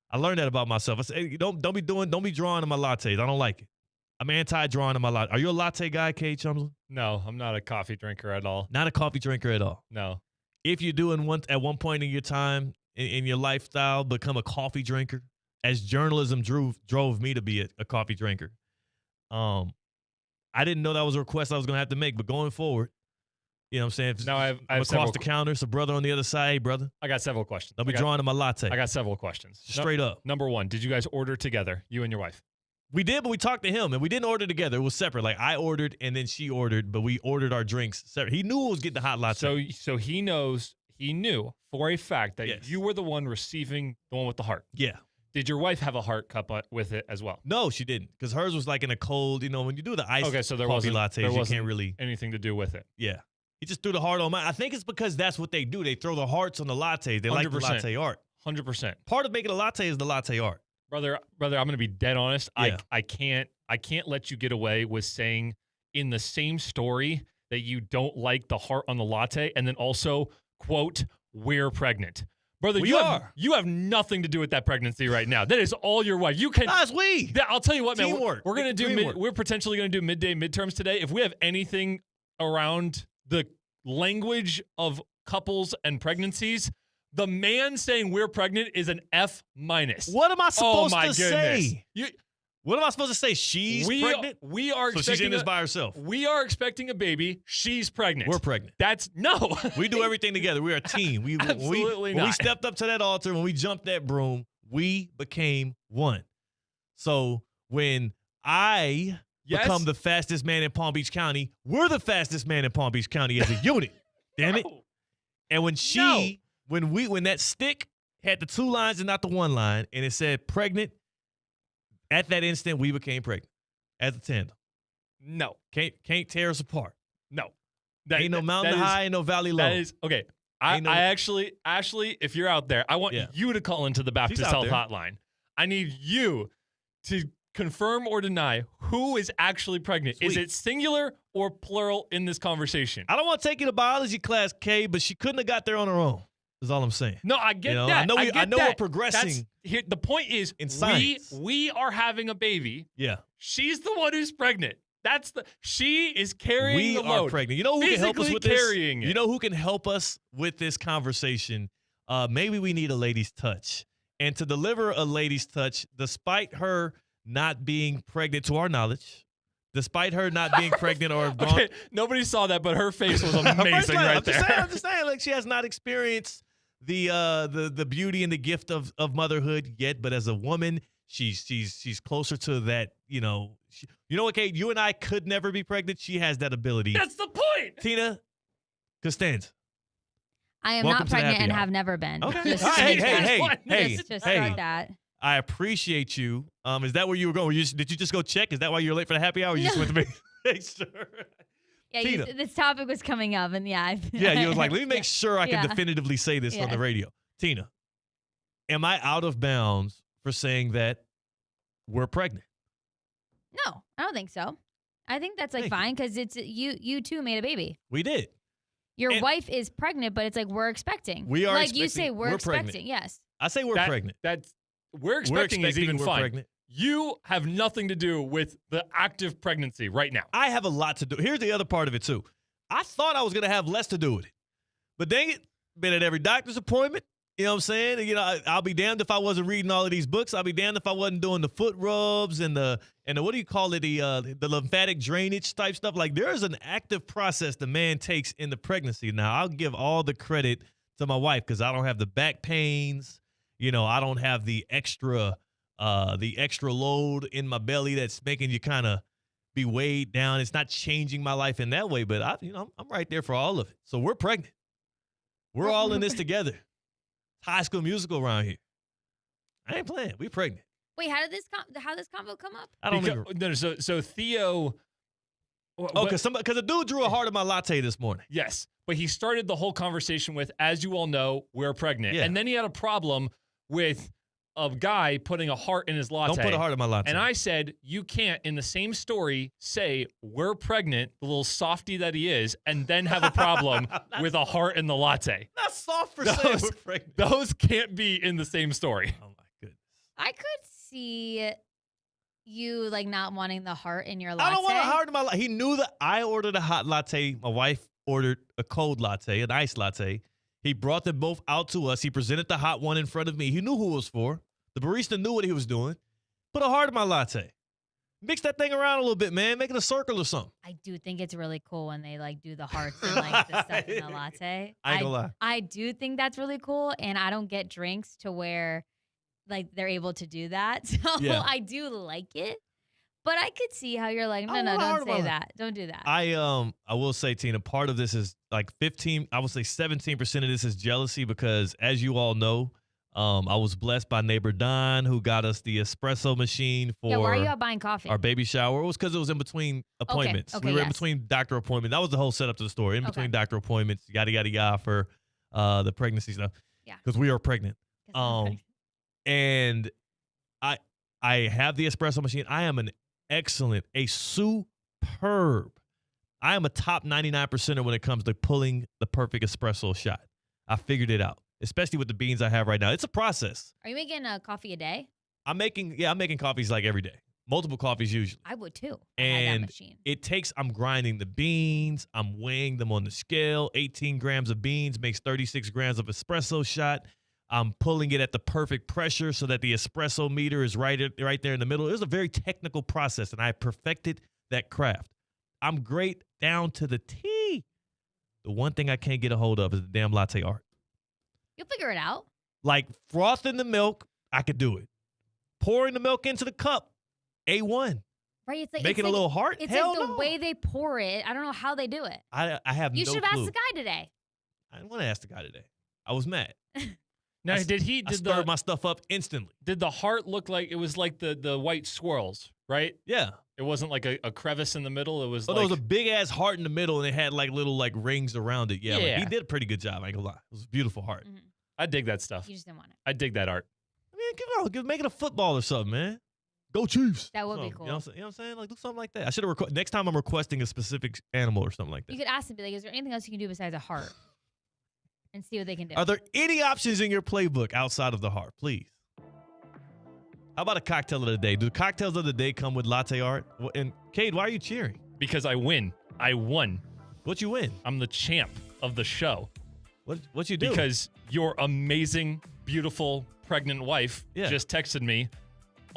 I learned that about myself. I said, hey, don't be drawing in my lattes. I don't like it. I'm anti-drawing in my latte. Are you a latte guy, Cade Chumslin? No, I'm not a coffee drinker at all. Not a coffee drinker at all. No. If you do at one point in your time in your lifestyle become a coffee drinker, as journalism drove me to be a coffee drinker. I didn't know that was a request I was going to have to make, but going forward, you know what I'm saying? Now I have across the counter, it's a brother on the other side. Hey, brother. I got several questions. I'll be drawing in my latte. I got several questions. Straight up. Number one, did you guys order together, you and your wife? We did, but we talked to him, and we didn't order together. It was separate. Like, I ordered, and then she ordered, but we ordered our drinks separate. He knew it was getting the hot latte. So he knew for a fact that you were the one receiving the one with the heart. Yeah. Did your wife have a heart cup with it as well? No, she didn't, because hers was like in a cold, when you do the iced coffee lattes, you can't really. Anything to do with it. Yeah. He just threw the heart on mine. I think it's because that's what they do. They throw the hearts on the lattes. They like the latte art. 100%. Part of making a latte is the latte art. Brother, I'm going to be dead honest. Yeah. I can't let you get away with saying in the same story that you don't like the heart on the latte and then also, quote, we're pregnant. Brother, you have nothing to do with that pregnancy right now. That is all your wife. You can. That's we. I'll tell you what, man. Teamwork. We're going to do. We're potentially going to do midday midterms today. If we have anything around the language of couples and pregnancies, the man saying we're pregnant is an F-. What am I supposed to say? What am I supposed to say? She's pregnant? We are so she's in this by herself. We are expecting a baby. She's pregnant. We're pregnant. No. We do everything together. We are a team. Absolutely not. When we stepped up to that altar, when we jumped that broom, we became one. So when I become the fastest man in Palm Beach County, we're the fastest man in Palm Beach County as a unit. Damn it. And when when that stick had the 2 lines and not the 1 line, and it said pregnant, at that instant, we became pregnant as a tandem. No. Can't tear us apart. No. Ain't no mountain high, ain't no valley low. That is, okay. I actually, Ashley, if you're out there, I want you to call into the Baptist Health Hotline. I need you to confirm or deny who is actually pregnant. Sweet. Is it singular or plural in this conversation? I don't want to take you to biology class, Kay, but she couldn't have got there on her own. Is all I'm saying. No, I get that. I know we're progressing. The point is, in science. we are having a baby. Yeah. She's the one who's pregnant. She is carrying the load. We are pregnant. You know who can help us with this? Carrying it. You know who can help us with this conversation? Maybe we need a lady's touch. And to deliver a lady's touch, despite her not being pregnant, to our knowledge, despite her not being pregnant or have gone. Okay, nobody saw that, but her face was amazing I'm there. just saying, like she has not experienced the beauty and the gift of motherhood yet, but as a woman, she's closer to that. You know what, Kate? You and I could never be pregnant. She has that ability. That's the point. Tina Costanza. I am not pregnant and have never been. Okay. Hey. Start that. I appreciate you. Is that where you were going? Did you just go check? Is that why you were late for the happy hour? Or you just went to make sure? Yeah, this topic was coming up, and you was like, let me make sure I can definitively say this on the radio. Tina, am I out of bounds for saying that we're pregnant? No, I don't think so. I think that's fine because it's you two made a baby. We did. Your wife is pregnant, but it's like we're expecting. We are like expecting, you say we're expecting. Pregnant. Yes. I say we're pregnant. We're expecting is even fine. Pregnant. You have nothing to do with the active pregnancy right now. I have a lot to do. Here's the other part of it too. I thought I was gonna have less to do with it, but dang it, been at every doctor's appointment. You know what I'm saying? You know, I'll be damned if I wasn't reading all of these books. I'll be damned if I wasn't doing the foot rubs and the what do you call it? The lymphatic drainage type stuff. Like there is an active process the man takes in the pregnancy. Now I'll give all the credit to my wife because I don't have the back pains. You know, I don't have the extra load in my belly that's making you kind of be weighed down. It's not changing my life in that way, but I'm right there for all of it. So we're pregnant. We're all in this together. High School Musical around here. I ain't playing. We pregnant. Wait, how did this convo come up? I don't know. No, so Theo. Because a dude drew a heart in my latte this morning. Yes, but he started the whole conversation with, as you all know, we're pregnant. Yeah. And then he had a problem with a guy putting a heart in his latte. Don't put a heart in my latte. And I said, you can't, in the same story, say, we're pregnant, the little softy that he is, and then have a problem with a heart in the latte. Not soft for saying we're pregnant. Those can't be in the same story. Oh, my goodness. I could see you, not wanting the heart in your latte. I don't want a heart in my latte. He knew that I ordered a hot latte. My wife ordered a cold latte, an iced latte. He brought them both out to us. He presented the hot one in front of me. He knew who it was for. The barista knew what he was doing. Put a heart in my latte. Mix that thing around a little bit, man. Make it a circle or something. I do think it's really cool when they do the hearts and the stuff in the latte. I ain't gonna lie. I do think that's really cool, and I don't get drinks to where they're able to do that. So I do like it. But I could see how you're like, no, don't say that. Don't do that. I will say, Tina, part of this is 15, I would say 17% of this is jealousy because as you all know, I was blessed by neighbor Don who got us the espresso machine for why are you out buying coffee? Our baby shower. It was because it was in between appointments. Okay, we were in between doctor appointments. That was the whole setup to the story. In between doctor appointments, yada, yada, yada for the pregnancy stuff. Yeah. Because we are pregnant. And I have the espresso machine. I am a superb. I am a top 99%er when it comes to pulling the perfect espresso shot. I figured it out, especially with the beans I have right now. It's a process. Are you making a coffee a day? I'm making coffees every day. Multiple coffees usually. I would too. And I had that machine. I'm grinding the beans. I'm weighing them on the scale. 18 grams of beans makes 36 grams of espresso shot. I'm pulling it at the perfect pressure so that the espresso meter is right there in the middle. It was a very technical process, and I perfected that craft. I'm great down to the T. The one thing I can't get a hold of is the damn latte art. You'll figure it out. Like frothing the milk, I could do it. Pouring the milk into the cup, A1. Right, it's making a little heart. It's Hell the no. way they pour it. I don't know how they do it. I have You no should clue. have asked the guy today. I didn't want to ask the guy today. I was mad. Now, I stirred my stuff up instantly. Did the heart look like it was like the white swirls, right? Yeah. It wasn't like a crevice in the middle. It was there was a big ass heart in the middle, and it had like little like rings around it. Yeah, Yeah. Like, he did a pretty good job. I ain't gonna lie. It was a beautiful heart. Mm-hmm. I dig that stuff. You just didn't want it. I dig that art. I mean, make it a football or something, man. Go Chiefs. That would be So, cool. You know what I'm saying? Like, do something like that. I should have next time I'm requesting a specific animal or something like that. You could ask them, be like, is there anything else you can do besides a heart? And see what they can do. Are there any options in your playbook outside of the heart, please? How about a cocktail of the day? Do cocktails of the day come with latte art? And Cade, why are you cheering? Because I win. I won. What you win? I'm the champ of the show. What you do? Because your amazing, beautiful, pregnant wife just texted me.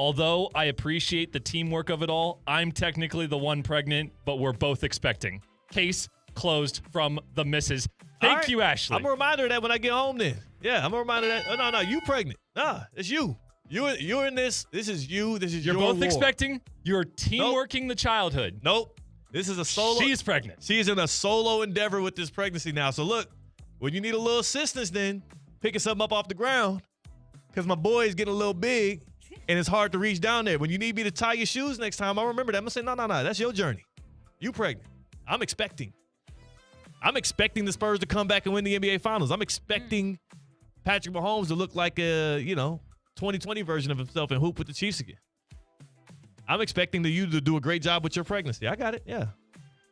Although I appreciate the teamwork of it all, I'm technically the one pregnant, but we're both expecting. Case closed from the missus. Thank you, Ashley. I'm a reminder of that when I get home then. Yeah, I'm a reminder of that. Oh, no, you pregnant. Nah, it's you. You're in this. This is you. This is You're your both war. expecting. You're teamworking the childhood. Nope. This is a solo. She's pregnant. She's in a solo endeavor with this pregnancy now. So look, when you need a little assistance then, picking something up off the ground, because my boy is getting a little big and it's hard to reach down there. When you need me to tie your shoes next time, I'll remember that. I'm going to say, no. That's your journey. You pregnant. I'm expecting the Spurs to come back and win the NBA Finals. I'm expecting Patrick Mahomes to look like a, 2020 version of himself and hoop with the Chiefs again. I'm expecting you to do a great job with your pregnancy. I got it. Yeah.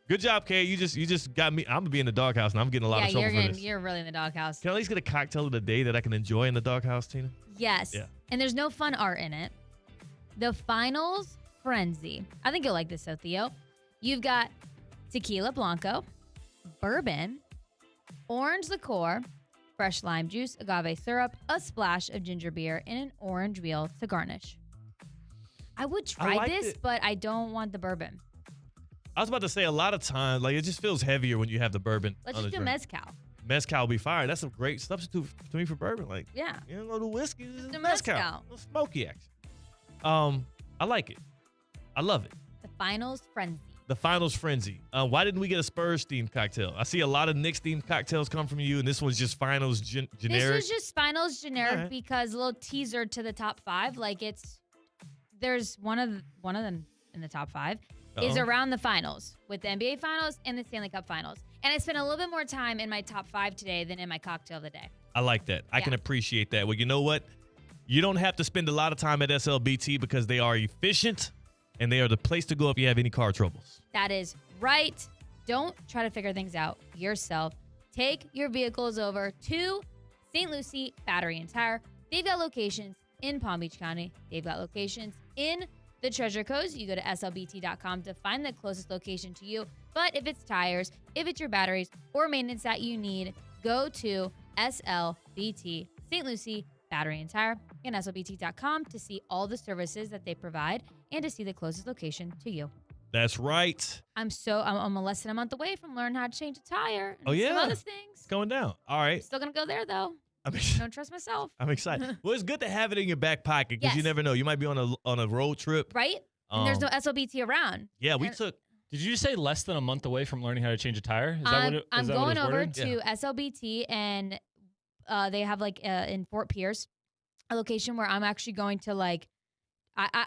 Good job, Kay. You just got me. I'm going to be in the doghouse now. I'm getting a lot of trouble for this. You're really in the doghouse. Can I at least get a cocktail of the day that I can enjoy in the doghouse, Tina? Yes. Yeah. And there's no fun art in it. The Finals Frenzy. I think you'll like this, Theo. You've got tequila blanco, bourbon, orange liqueur, fresh lime juice, agave syrup, a splash of ginger beer, and an orange wheel to garnish. I would try this, but I don't want the bourbon. I was about to say a lot of times, like it just feels heavier when you have the bourbon. Let's on just the do drink. mezcal. Mezcal will be fire. That's a great substitute to me for bourbon. Like, yeah, you don't go to whiskey, just do mezcal. mezcal. A smoky action. I like it. I love it. The Finals Frenzy. The Finals Frenzy. Why didn't we get a Spurs-themed cocktail? I see a lot of Knicks-themed cocktails come from you, and this one's just Finals generic. This is just Finals generic right. because a little teaser to the top 5. Like there's one of them in the top 5 is around the finals with the NBA Finals and the Stanley Cup Finals. And I spent a little bit more time in my top 5 today than in my cocktail of the day. I like that. I can appreciate that. Well, you know what? You don't have to spend a lot of time at SLBT because they are efficient and they are the place to go if you have any car troubles. That is right. Don't try to figure things out yourself. Take your vehicles over to St. Lucie Battery and Tire. They've got locations in Palm Beach County. They've got locations in the Treasure Coast. You go to slbt.com to find the closest location to you. But if it's tires, if it's your batteries or maintenance that you need, go to SLBT, St. Lucie Battery and Tire, and slbt.com to see all the services that they provide and to see the closest location to you. That's right. I'm less than a month away from learning how to change a tire. And Oh, yeah. some other things. It's going down. All right. Still going to go there, though. I don't trust myself. I'm excited. Well, it's good to have it in your back pocket because you Yes. never know. You might be on a road trip. Right? And there's no SLBT around. Yeah, we And took. Did you say less than a month away from learning how to change a tire? Is that what it, I'm is that what going it's over worded? to SLBT, and they have in Fort Pierce a location where I'm actually going to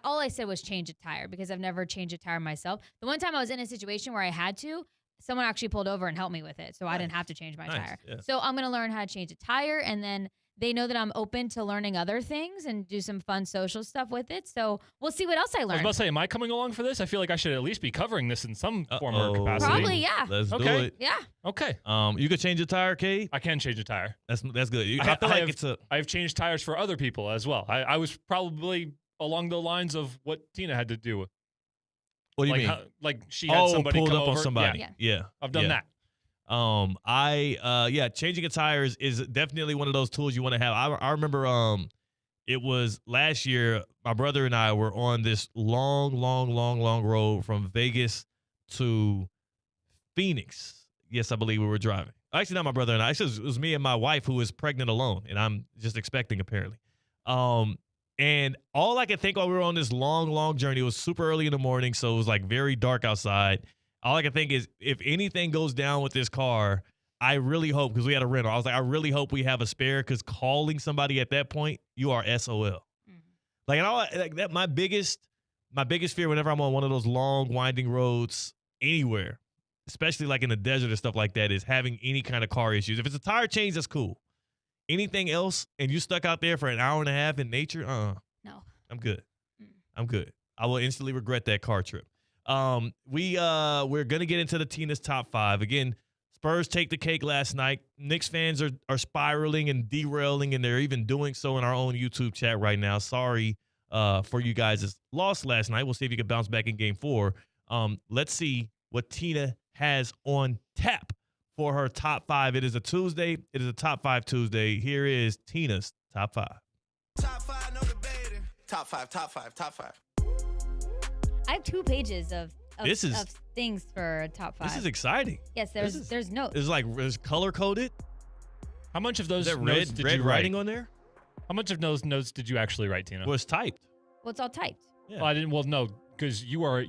all I said was change a tire because I've never changed a tire myself. The one time I was in a situation where I had to, someone actually pulled over and helped me with it, so I didn't have to change my tire. Yeah. So I'm going to learn how to change a tire, and then they know that I'm open to learning other things and do some fun social stuff with it. So we'll see what else I I was learn. about to say, am I coming along for this? I feel like I should at least be covering this in some form or capacity. Probably, yeah. Let's do Okay. it. Yeah. Okay. You could change a tire, Kate. I can change a tire. That's good. I feel like it's a. I've changed tires for other people as well. I was probably along the lines of what Tina had to do. What do you mean? Like she had somebody pulled come up over. on somebody. Yeah. I've done that. Changing a tire is definitely one of those tools you want to have. I remember it was last year, my brother and I were on this long road from Vegas to Phoenix. Yes, I believe we were driving. Actually, not my brother and I. Actually, it was me and my wife who was pregnant alone, and I'm just expecting apparently. And all I could think while we were on this long journey, it was super early in the morning, so it was like very dark outside. All I can think is if anything goes down with this car, I really hope, because we had a rental, I was like, I really hope we have a spare, because calling somebody at that point, you are SOL. Like, my biggest fear whenever I'm on one of those long, winding roads anywhere, especially like in the desert and stuff like that, is having any kind of car issues. If it's a tire change, that's cool. Anything else, and you stuck out there for an hour and a half in nature, no, I'm good. I'm good. I will instantly regret that car trip. We're gonna get into the Tina's top 5 again. Spurs take the cake last night. Knicks fans are spiraling and derailing, and they're even doing so in our own YouTube chat right now. Sorry for you guys' loss last night. We'll see if you can bounce back in Game 4. Let's see what Tina has on tap for her top 5. It is a Tuesday. It is a top 5 Tuesday. Here is Tina's top 5. Top 5, no debating. Top 5, top 5, top 5. I have 2 pages of things for top 5. This is exciting. Yes, there's notes. It's color coded. How much of those notes did red you writing write? on there? How much of those notes did you actually write, Tina? Well, it's typed. Well, it's all typed. Yeah. Well, I didn't. Well, no, because you are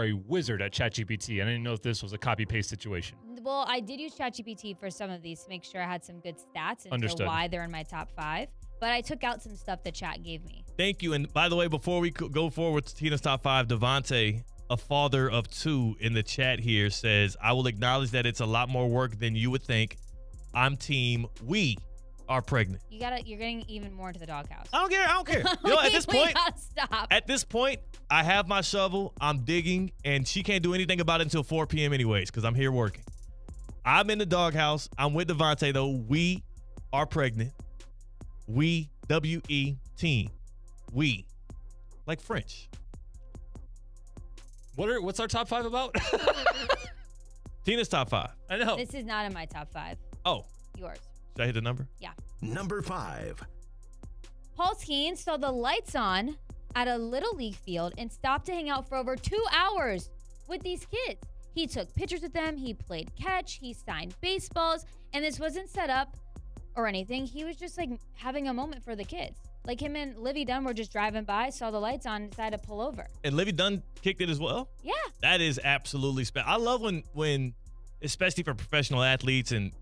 a wizard at ChatGPT. I didn't know if this was a copy paste situation. Well, I did use ChatGPT for some of these to make sure I had some good stats and Understood. why they're in my top 5. But I took out some stuff the chat gave me. Thank you. And by the way, before we go forward to Tina's top 5, Devontae, a father of 2 in the chat here, says, I will acknowledge that it's a lot more work than you would think. I'm team we are pregnant. You're getting even more into the doghouse. I don't care. You know, at this point, we gotta stop. At this point, I have my shovel. I'm digging, and she can't do anything about it until 4 p.m. anyways, because I'm here working. I'm in the doghouse. I'm with Devontae, though. We are pregnant. We, W-E, team. We. Like French. What's our top 5 about? Tina's top 5. I know. This is not in my top 5. Oh. Yours. Should I hit the number? Yeah. Number 5. Paul Skeen saw the lights on at a Little League field and stopped to hang out for over 2 hours with these kids. He took pictures with them. He played catch. He signed baseballs. And this wasn't set up or anything. He was just like having a moment for the kids. Like him and Livy Dunn were just driving by, saw the lights on, and decided to pull over. And Livy Dunn kicked it as well? Yeah. That is absolutely special. I love when, especially for professional athletes and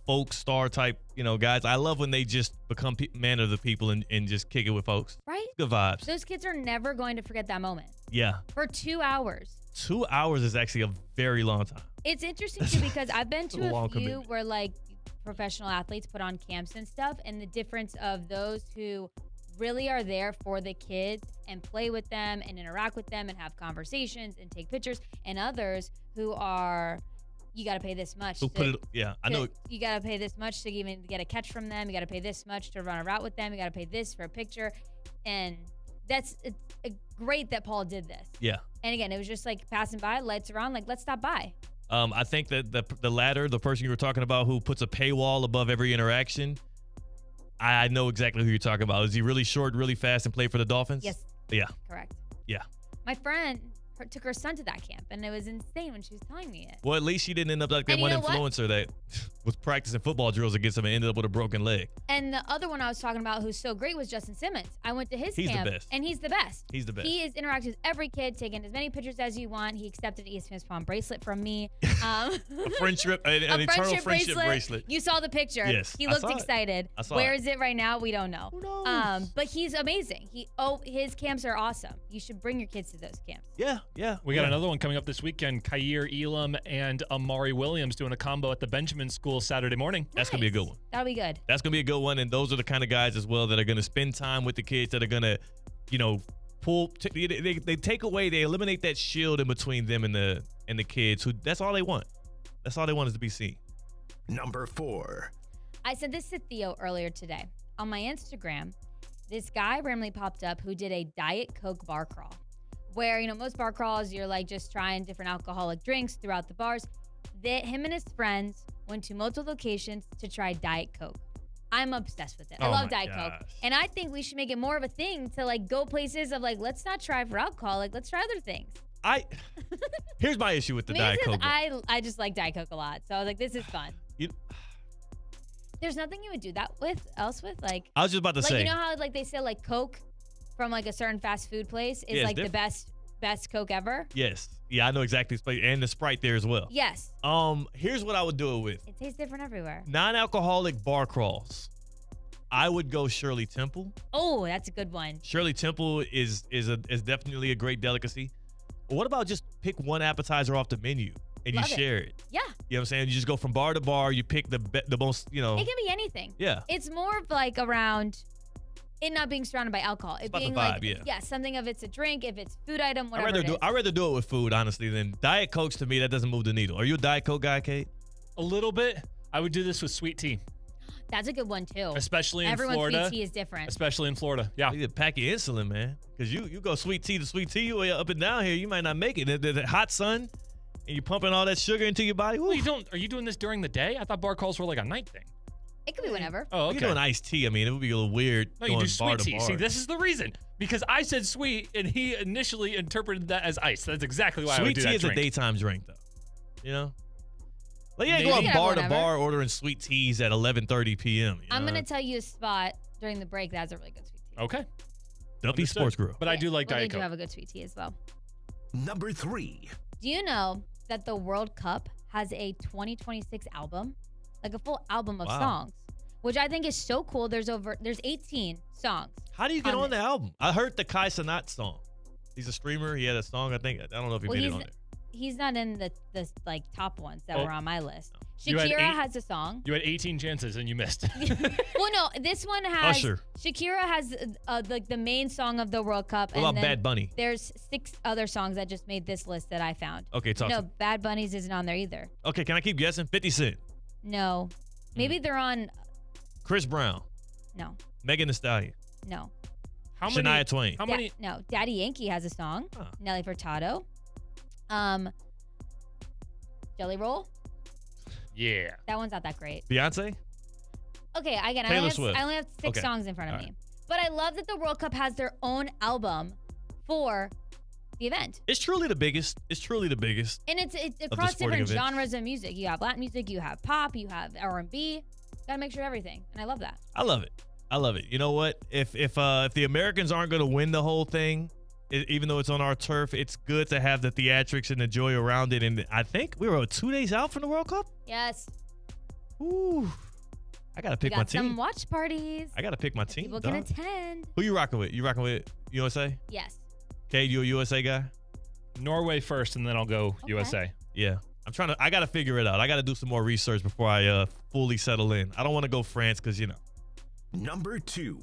folk star type, guys, I love when they just become man of the people and just kick it with folks. Right? Good vibes. Those kids are never going to forget that moment. Yeah. For 2 hours. 2 hours is actually a very long time. It's interesting too because I've been to a few commitment. where like professional athletes put on camps and stuff, and the difference of those who really are there for the kids and play with them and interact with them and have conversations and take pictures, and others who are, you got to pay this much. I know. You got to pay this much to even get a catch from them. You got to pay this much to run a route with them. You got to pay this for a picture. And it's great that Paul did this. Yeah. And again, it was just like passing by, lights are on, like, let's stop by. I think that the latter, the person you were talking about who puts a paywall above every interaction, I know exactly who you're talking about. Is he really short, really fast, and played for the Dolphins? Yes. Yeah. Correct. Yeah. My friend took her son to that camp, and it was insane when she was telling me it. Well, at least she didn't end up like that And one you know influencer that was practicing football drills against him and ended up with a broken leg. And the other one I was talking about who's so great was Justin Simmons. I went to his He's the camp, best. and he's the best. He's the best. He is interacting with every kid, taking as many pictures as you want. He accepted an ESPN palm bracelet from me. A friendship, an eternal friendship bracelet. You saw the picture. Yes, He I looked saw it. excited. I saw Where it. is it right now? We don't know. Who knows? But he's amazing. His camps are awesome. You should bring your kids to those camps. Yeah. We got another one coming up this weekend. Kyer Elam and Amari Williams doing a combo at the Benjamin School Saturday morning. That's going to be a good one. That'll be good. That's going to be a good one. And those are the kind of guys as well that are going to spend time with the kids, that are going to, they take away, they eliminate that shield in between them and the kids who, that's all they want. That's all they want is to be seen. Number 4. I said this to Theo earlier today. On my Instagram, this guy randomly popped up who did a Diet Coke bar crawl. Where, most bar crawls, you're like just trying different alcoholic drinks throughout the bars. Him and his friends went to multiple locations to try Diet Coke. I'm obsessed with it. I love Diet Coke. And I think we should make it more of a thing to like go places of like, let's not try for alcohol. Like, let's try other things. Here's my issue with the Diet Coke. I just like Diet Coke a lot. So I was like, this is fun. There's nothing you would do that else with. Like, I was just about to say. You know how like they say like Coke from like a certain fast food place is Yeah, like the best best Coke ever. Yes. Yeah, I know exactly. And the Sprite there as well. Yes. Here's what I would do it with. It tastes different everywhere. Non-alcoholic bar crawls. I would go Shirley Temple. Oh, that's a good one. Shirley Temple is definitely a great delicacy. What about just pick one appetizer off the menu and Love you share it? Yeah. You know what I'm saying? You just go from bar to bar. You pick the most, It can be anything. Yeah. It's more of like around it not being surrounded by alcohol. It about being the vibe, like, yeah. something of it's a drink, if it's food item, whatever I'd rather do it with food, honestly, than Diet Cokes. To me, that doesn't move the needle. Are you a Diet Coke guy, Kate? A little bit. I would do this with sweet tea. That's a good one, too. Especially in Everyone's Florida. sweet tea is different. Especially in Florida. Yeah. You need to pack your insulin, man. Because you go sweet tea to sweet tea, you way up and down here, you might not make it. The hot sun, and you're pumping all that sugar into your body. Well, are you doing this during the day? I thought bar calls were like a night thing. It could be whenever. Oh, okay. You're doing iced tea. I mean, it would be a little weird. No, you do sweet tea. See, this is the reason. Because I said sweet, and he initially interpreted that as ice. That's exactly why I would do that Sweet tea is drink. a daytime drink, though. You know? Like, you ain't Maybe. going bar to Whatever. bar ordering sweet teas at 11:30 p.m. I'm going to tell you a spot during the break that has a really good sweet tea. Okay. Dumpy Sports Grill. But I do like Well, Diet they do Coke. have a good sweet tea as well. Number 3. Do you know that the World Cup has a 2026 album? Like a full album of Wow. songs, which I think is so cool. There's 18 songs. How do you get on the album? I heard the Kai Cenat song. He's a streamer. He had a song, I think. I don't know if he made it on there. He's not in the like top ones that were on my list. You had Shakira has a song. You had 18 chances and you missed. Well, no, this one has Usher. Shakira has the main song of the World Cup. What about and then Bad Bunny? There's 6 other songs that just made this list that I found. Okay, talk No, to me. Bad Bunny's isn't on there either. Okay, can I keep guessing? 50 Cent. No, maybe they're on. Chris Brown. No, Megan Thee Stallion. no. How Shania Twain. How many? No, Daddy Yankee has a song. Huh. Nelly Furtado. Jelly Roll. Yeah. That one's not that great. Beyonce? Okay, again, Taylor I Swift. only have 6 Okay. songs in front of All me. But I love that the World Cup has their own album for the event. It's truly the biggest. It's truly the biggest. And it's the across sporting different events. genres of music. You have Latin music, you have pop, you have R&B. Gotta make sure everything. And I love that. I love it. I love it. You know what? If the Americans aren't going to win the whole thing, even though it's on our turf, it's good to have the theatrics and the joy around it. And I think we were 2 days out from the World Cup. Yes. Ooh. I got to pick We my got some team. watch parties. I got to pick my team. People dog. can attend. Who you rocking with? You rocking with USA? Yes. Kate, you a USA guy? Norway first, and then I'll go USA. Yeah. I got to figure it out. I got to do some more research before I fully settle in. I don't want to go France because, Number 2.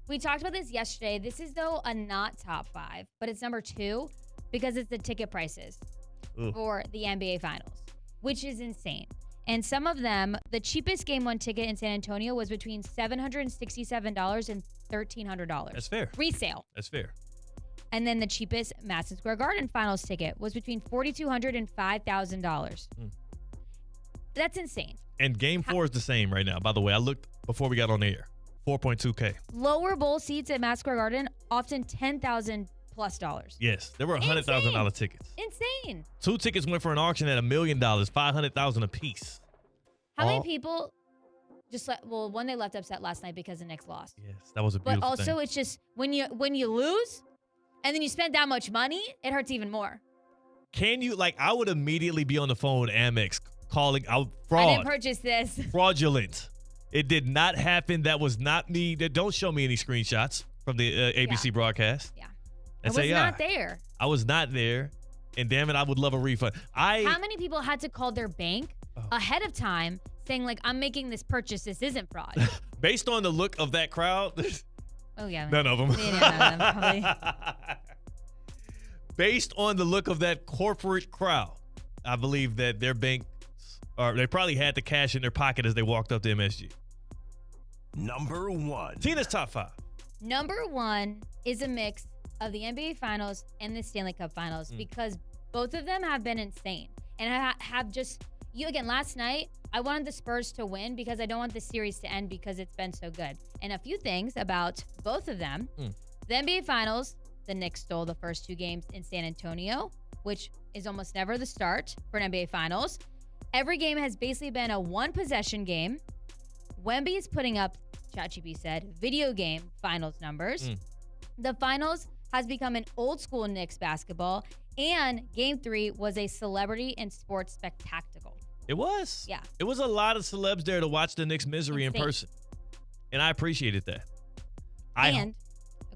We talked about this yesterday. This is, though, a not top 5, but it's number 2 because it's the ticket prices Ooh. for the NBA Finals, which is insane. And some of them, the cheapest Game 1 ticket in San Antonio was between $767 and $1,300. That's fair. Resale. That's fair. And then the cheapest Madison Square Garden Finals ticket was between $4,200 and $5,000. That's insane. And Game 4 is the same right now. By the way, I looked before we got on the air. 4.2K. Lower bowl seats at Madison Square Garden, often $10,000+ dollars. Yes, there were $100,000 tickets. Insane. 2 tickets went for an auction at $1 million, $500,000 a piece. How many people one, they left upset last night because the Knicks lost. Yes, that was a But beautiful also, thing. it's just when you lose and then you spend that much money, it hurts even more. Can you, I would immediately be on the phone with Amex calling out I fraud. didn't purchase this. Fraudulent. It did not happen. That was not me. Don't show me any screenshots from the ABC broadcast. Yeah. And I was say, not there. I was not there. And damn it, I would love a refund. How many people had to call their bank ahead of time saying, I'm making this purchase. This isn't fraud. Based on the look of that crowd, Oh, yeah. none of them. None of them, probably. Based on the look of that corporate crowd, I believe that their bank, they probably had the cash in their pocket as they walked up to MSG. Number 1. Tina's top 5. Number 1 is a mix of the NBA Finals and the Stanley Cup Finals because both of them have been insane. And I have again, last night, I wanted the Spurs to win because I don't want the series to end because it's been so good. And a few things about both of them. The NBA Finals, the Knicks stole the first 2 games in San Antonio, which is almost never the start for an NBA Finals. Every game has basically been a 1-possession game. Wemby is putting up, ChatGPT said, video game finals numbers. The finals has become an old school Knicks basketball, and Game 3 was a celebrity and sports spectacle. It was. Yeah. It was a lot of celebs there to watch the Knicks misery in person. And I appreciated that.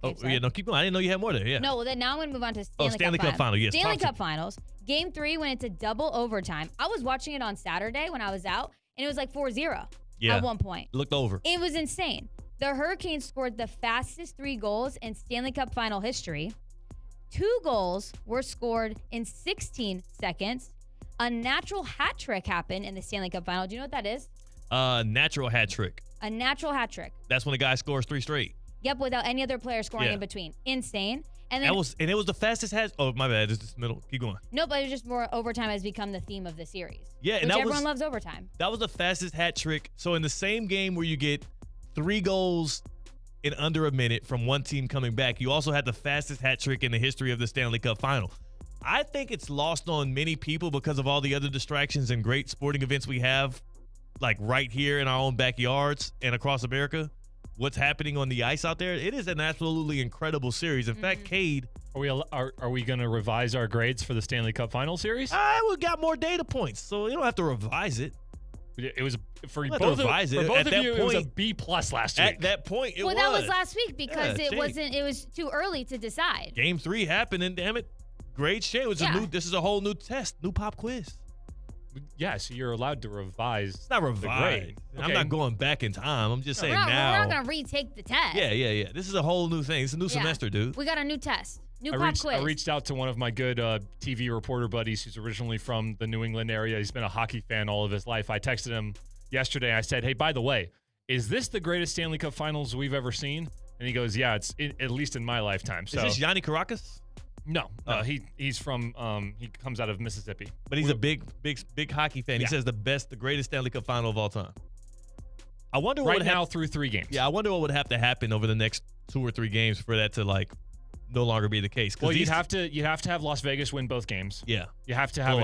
No, keep going. I didn't know you had more there. Yeah. No, well, then now I'm going to move on to Stanley Cup Final. Yes. Stanley Cup Finals. Game 3, when it's a double overtime. I was watching it on Saturday when I was out, and it was like 4-0 at one point. Looked over. It was insane. The Hurricanes scored the fastest 3 goals in Stanley Cup Final history. 2 goals were scored in 16 seconds. A natural hat trick happened in the Stanley Cup Final. Do you know what that is? Natural hat trick. A natural hat trick. That's when a guy scores 3 straight. Yep, without any other player scoring in between. Insane. And then it was the fastest hat. Oh, my bad. It's this middle. Keep going. No, but it's just more overtime has become the theme of the series. Yeah, and everyone loves overtime. That was the fastest hat trick. So in the same game where you get 3 goals in under a minute from one team coming back, you also had the fastest hat trick in the history of the Stanley Cup Final. I think it's lost on many people because of all the other distractions and great sporting events we have, like right here in our own backyards and across America. What's happening on the ice out there? It is an absolutely incredible series. In fact, Cade, are we going to revise our grades for the Stanley Cup Final series? We got more data points, so you don't have to revise it. It was for both of you. It was a B+ last week. At that point, it was. Well, that was last week because it wasn't. It was too early to decide. Game 3 happened, and damn it, grades changed. This is a whole new test, new pop quiz. Yeah, so you're allowed to revise. It's not revised. Okay. I'm not going back in time. I'm just saying now. We're not going to retake the test. Yeah. This is a whole new thing. It's a new semester, dude. We got a new test. Pop quiz. I reached out to one of my good TV reporter buddies who's originally from the New England area. He's been a hockey fan all of his life. I texted him yesterday. I said, hey, by the way, is this the greatest Stanley Cup Finals we've ever seen? And he goes, yeah, it's at least in my lifetime. So, is this Yanni Caracas? No, he's from he comes out of Mississippi. But he's a big hockey fan. He says the greatest Stanley Cup Final of all time. I wonder what through 3 games. Yeah, I wonder what would have to happen over the next 2 or 3 games for that to no longer be the case. Well, you'd have to have Las Vegas win both games. Yeah. You have to have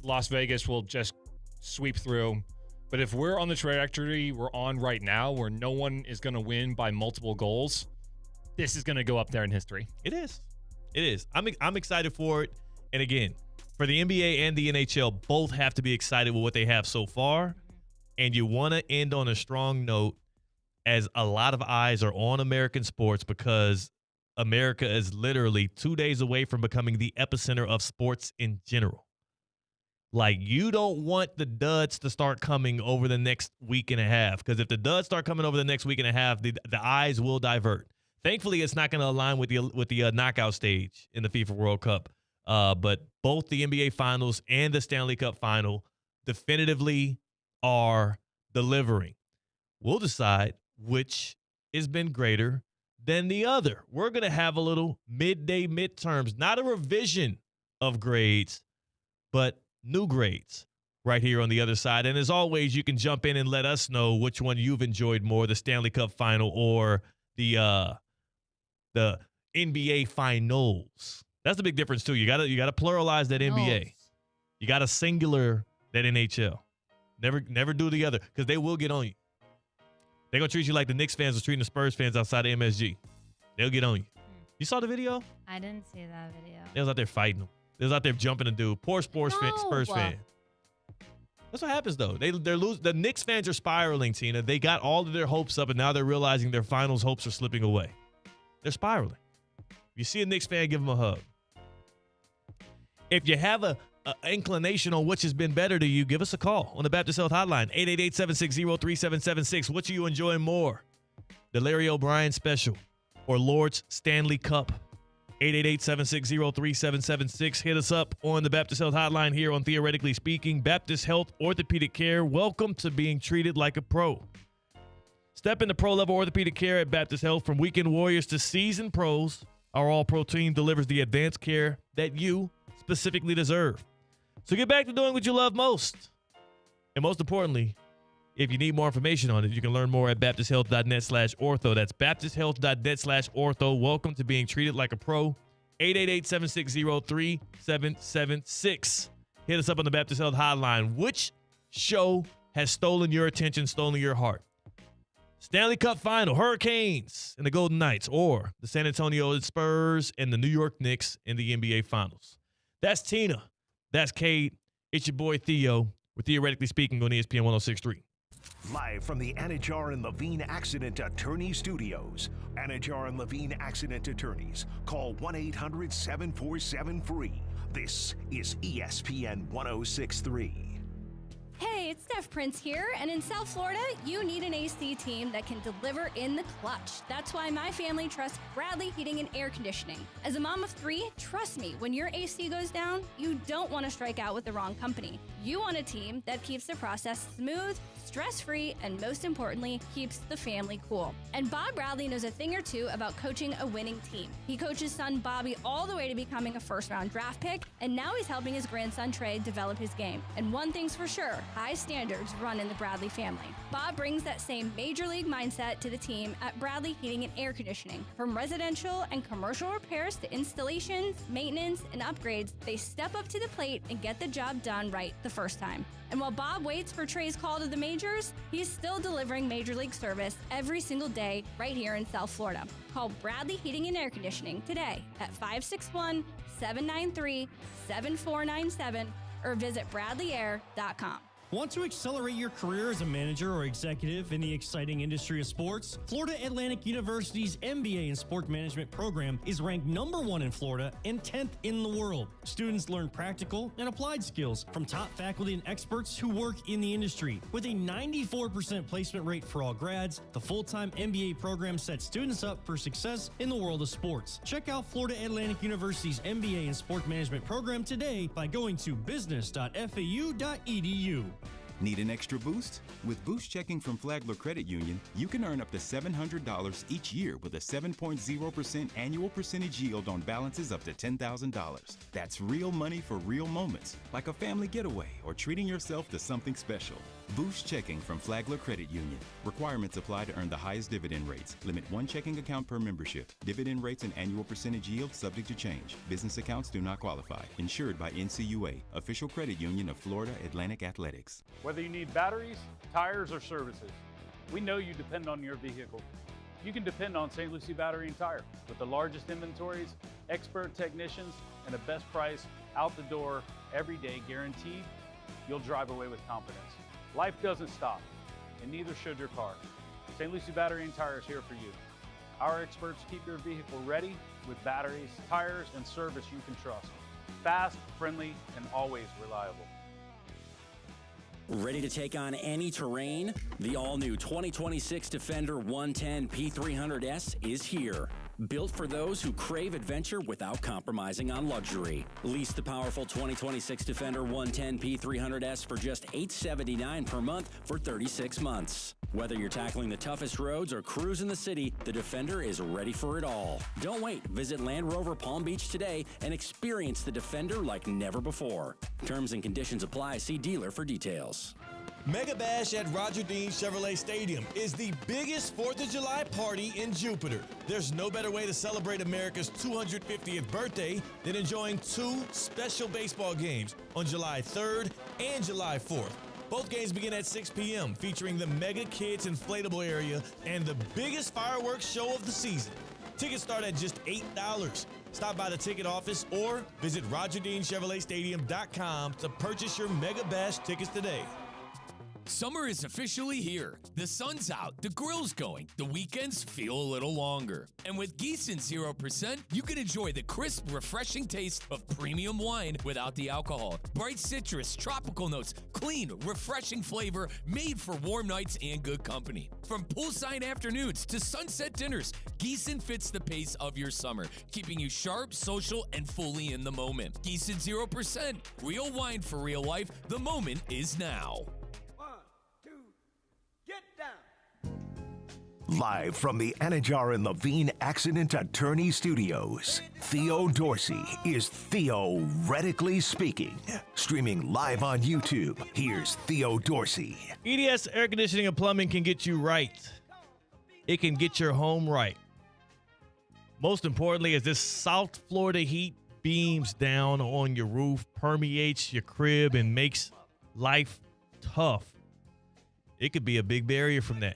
Las Vegas will just sweep through. But if we're on the trajectory we're on right now where no one is going to win by multiple goals, this is going to go up there in history. It is. I'm excited for it. And again, for the NBA and the NHL, both have to be excited with what they have so far. And you want to end on a strong note as a lot of eyes are on American sports because America is literally 2 days away from becoming the epicenter of sports in general. Like, you don't want the duds to start coming over the next week and a half because if the duds start coming over the next week and a half, the eyes will divert. Thankfully, it's not going to align with the knockout stage in the FIFA World Cup. But both the NBA Finals and the Stanley Cup Final definitively are delivering. We'll decide which has been greater than the other. We're going to have a little midday midterms, not a revision of grades, but new grades right here on the other side. And as always, you can jump in and let us know which one you've enjoyed more, the Stanley Cup Final or the NBA Finals. That's the big difference too. You gotta pluralize that NBA. You gotta singular that NHL. Never do the other because they will get on you. They're gonna treat you like the Knicks fans was treating the Spurs fans outside of MSG. They'll get on you. You saw the video? I didn't see that video. They was out there fighting them. They was out there jumping a dude. Poor Spurs fan. That's what happens though. They're losing. The Knicks fans are spiraling, Tina. They got all of their hopes up, and now they're realizing their finals hopes are slipping away. They're spiraling. If you see a Knicks fan, give them a hug. If you have an inclination on which has been better to you, give us a call on the Baptist Health Hotline, 888-760-3776. Which are you enjoying more? The Larry O'Brien Special or Lord's Stanley Cup? 888-760-3776. Hit us up on the Baptist Health Hotline here on Theoretically Speaking. Baptist Health Orthopedic Care. Welcome to being treated like a pro. Step into pro-level orthopedic care at Baptist Health. From weekend warriors to seasoned pros, our all-pro team delivers the advanced care that you specifically deserve. So get back to doing what you love most. And most importantly, if you need more information on it, you can learn more at baptisthealth.net/ortho. That's baptisthealth.net/ortho. Welcome to being treated like a pro. 888-760-3776. Hit us up on the Baptist Health Hotline. Which show has stolen your attention, stolen your heart? Stanley Cup Final, Hurricanes and the Golden Knights, or the San Antonio Spurs and the New York Knicks in the NBA Finals. That's Tina. That's Kate. It's your boy Theo. We're theoretically speaking on ESPN 106.3. Live from the Anajar and Levine Accident Attorney Studios. Anajar and Levine Accident Attorneys. Call 1-800-747-FREE. This is ESPN 106.3. Hey, it's Steph Prince here, and in South Florida, you need an AC team that can deliver in the clutch. That's why my family trusts Bradley Heating and Air Conditioning. As a mom of 3, trust me, when your AC goes down, you don't want to strike out with the wrong company. You want a team that keeps the process smooth, stress-free, and most importantly, keeps the family cool. And Bob Bradley knows a thing or two about coaching a winning team. He coached his son Bobby all the way to becoming a first-round draft pick, and now he's helping his grandson Trey develop his game. And one thing's for sure, high standards run in the Bradley family. Bob brings that same major league mindset to the team at Bradley Heating and Air Conditioning. From residential and commercial repairs to installations, maintenance, and upgrades, they step up to the plate and get the job done right the first time. And while Bob waits for Trey's call to the majors, he's still delivering major league service every single day right here in South Florida. Call Bradley Heating and Air Conditioning today at 561-793-7497 or visit bradleyair.com. Want to accelerate your career as a manager or executive in the exciting industry of sports? Florida Atlantic University's MBA in Sport Management program is ranked #1 in Florida and 10th in the world. Students learn practical and applied skills from top faculty and experts who work in the industry. With a 94% placement rate for all grads, the full-time MBA program sets students up for success in the world of sports. Check out Florida Atlantic University's MBA in Sport Management program today by going to business.fau.edu. Need an extra boost? With Boost Checking from Flagler Credit Union, you can earn up to $700 each year with a 7.0% annual percentage yield on balances up to $10,000. That's real money for real moments, like a family getaway or treating yourself to something special. Boost Checking from Flagler Credit Union. Requirements apply to earn the highest dividend rates. Limit 1 checking account per membership. Dividend rates and annual percentage yield subject to change. Business accounts do not qualify. Insured by NCUA, official credit union of Florida Atlantic Athletics. Whether you need batteries, tires, or services, we know you depend on your vehicle. You can depend on St. Lucie Battery and Tire. With the largest inventories, expert technicians, and the best price out the door every day guaranteed, you'll drive away with confidence. Life doesn't stop, and neither should your car. St. Lucie Battery and Tire is here for you. Our experts keep your vehicle ready with batteries, tires, and service you can trust. Fast, friendly, and always reliable. Ready to take on any terrain? The all-new 2026 Defender 110 P300S is here. Built for those who crave adventure without compromising on luxury. Lease the powerful 2026 Defender 110 P300S for just $879 per month for 36 months. Whether you're tackling the toughest roads or cruising the city, the Defender is ready for it all. Don't wait. Visit Land Rover Palm Beach today and experience the Defender like never before. Terms and conditions apply. See dealer for details. Mega Bash at Roger Dean Chevrolet Stadium is the biggest 4th of July party in Jupiter. There's no better way to celebrate America's 250th birthday than enjoying 2 special baseball games on July 3rd and July 4th. Both games begin at 6 p.m., featuring the Mega Kids Inflatable Area and the biggest fireworks show of the season. Tickets start at just $8. Stop by the ticket office or visit RogerDeanChevroletStadium.com to purchase your Mega Bash tickets today. Summer is officially here. The sun's out, the grill's going, the weekends feel a little longer. And with Gießen 0%, you can enjoy the crisp, refreshing taste of premium wine without the alcohol. Bright citrus, tropical notes, clean, refreshing flavor made for warm nights and good company. From poolside afternoons to sunset dinners, Gießen fits the pace of your summer, keeping you sharp, social, and fully in the moment. Gießen 0%, real wine for real life. The moment is now. Live from the Anajar and Levine Accident Attorney Studios, Theo Dorsey is theoretically speaking. Streaming live on YouTube, here's Theo Dorsey. EDS Air Conditioning and Plumbing can get you right. It can get your home right. Most importantly, as this South Florida heat beams down on your roof, permeates your crib, and makes life tough, it could be a big barrier from that.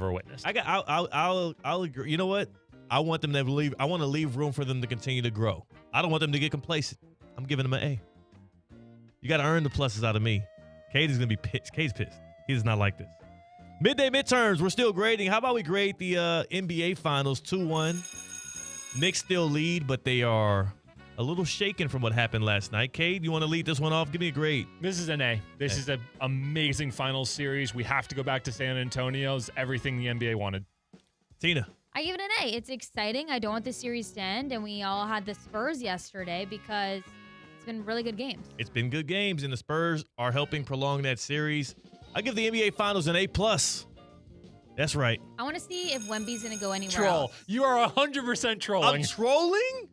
ever witnessed. I'll agree. You know what? I want them to leave. I want to leave room for them to continue to grow. I don't want them to get complacent. I'm giving them an A. You got to earn the pluses out of me. Cade is going to be pissed. Cade's pissed. He does not like this. Midday midterms. We're still grading. How about we grade the NBA Finals 2-1? Knicks still lead, but they are a little shaken from what happened last night. Cade, you want to lead this one off? Give me a grade. This is an A. This is an amazing finals series. We have to go back to San Antonio. It's everything the NBA wanted. Tina. I give it an A. It's exciting. I don't want the series to end, and we all had the Spurs yesterday because it's been really good games. It's been good games, and the Spurs are helping prolong that series. I give the NBA Finals an A+. That's right. I want to see if Wemby's going to go anywhere Troll. else. You are 100% trolling. I'm trolling?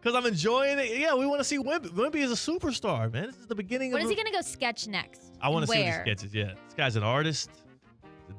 Because I'm enjoying it. Yeah, we want to see Wemby. Wemby is a superstar, man. This is the beginning What of is he going to go sketch next? I want to see what he Where? sketches, yeah. This guy's an artist, a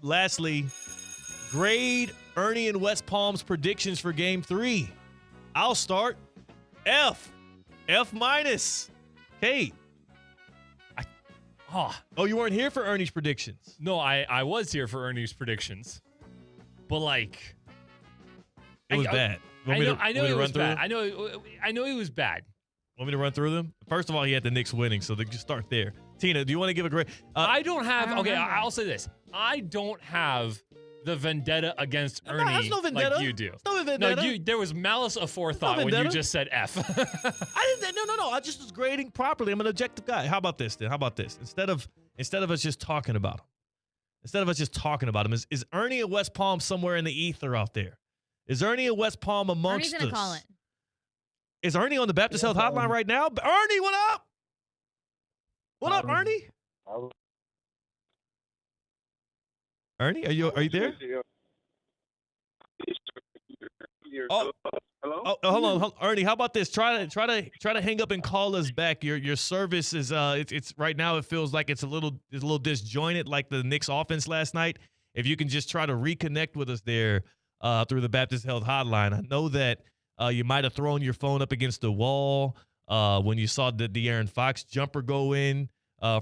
lastly, grade Ernie and West Palm's predictions for Game 3. I'll start. F minus. Kate. Oh, you weren't here for Ernie's predictions. No, I was here for Ernie's predictions. But, like... It was bad. I know it was bad. I know he was bad. Want me to run through them? First of all, he had the Knicks winning, so just start there. Tina, do you want to give a grade? I don't have... Okay, I'll say this. I don't have the vendetta against Ernie that's no vendetta. like you do. It's no vendetta. No, there was malice aforethought when you just said F. I didn't. No. I just was grading properly. I'm an objective guy. How about this then? Instead of us just talking about him, is Ernie and West Palm somewhere in the ether out there? Is Ernie and West Palm amongst Ernie's gonna us? call it. Is Ernie on the Baptist Health Hotline right now? Ernie, what up? What up, Ernie? Ernie, are you there? Oh, hold on, Ernie. How about this? Try to hang up and call us back. Your service is it's right now. It feels like it's a little disjointed, like the Knicks offense last night. If you can just try to reconnect with us there through the Baptist Health Hotline. I know that you might have thrown your phone up against the wall when you saw the De'Aaron Fox jumper go in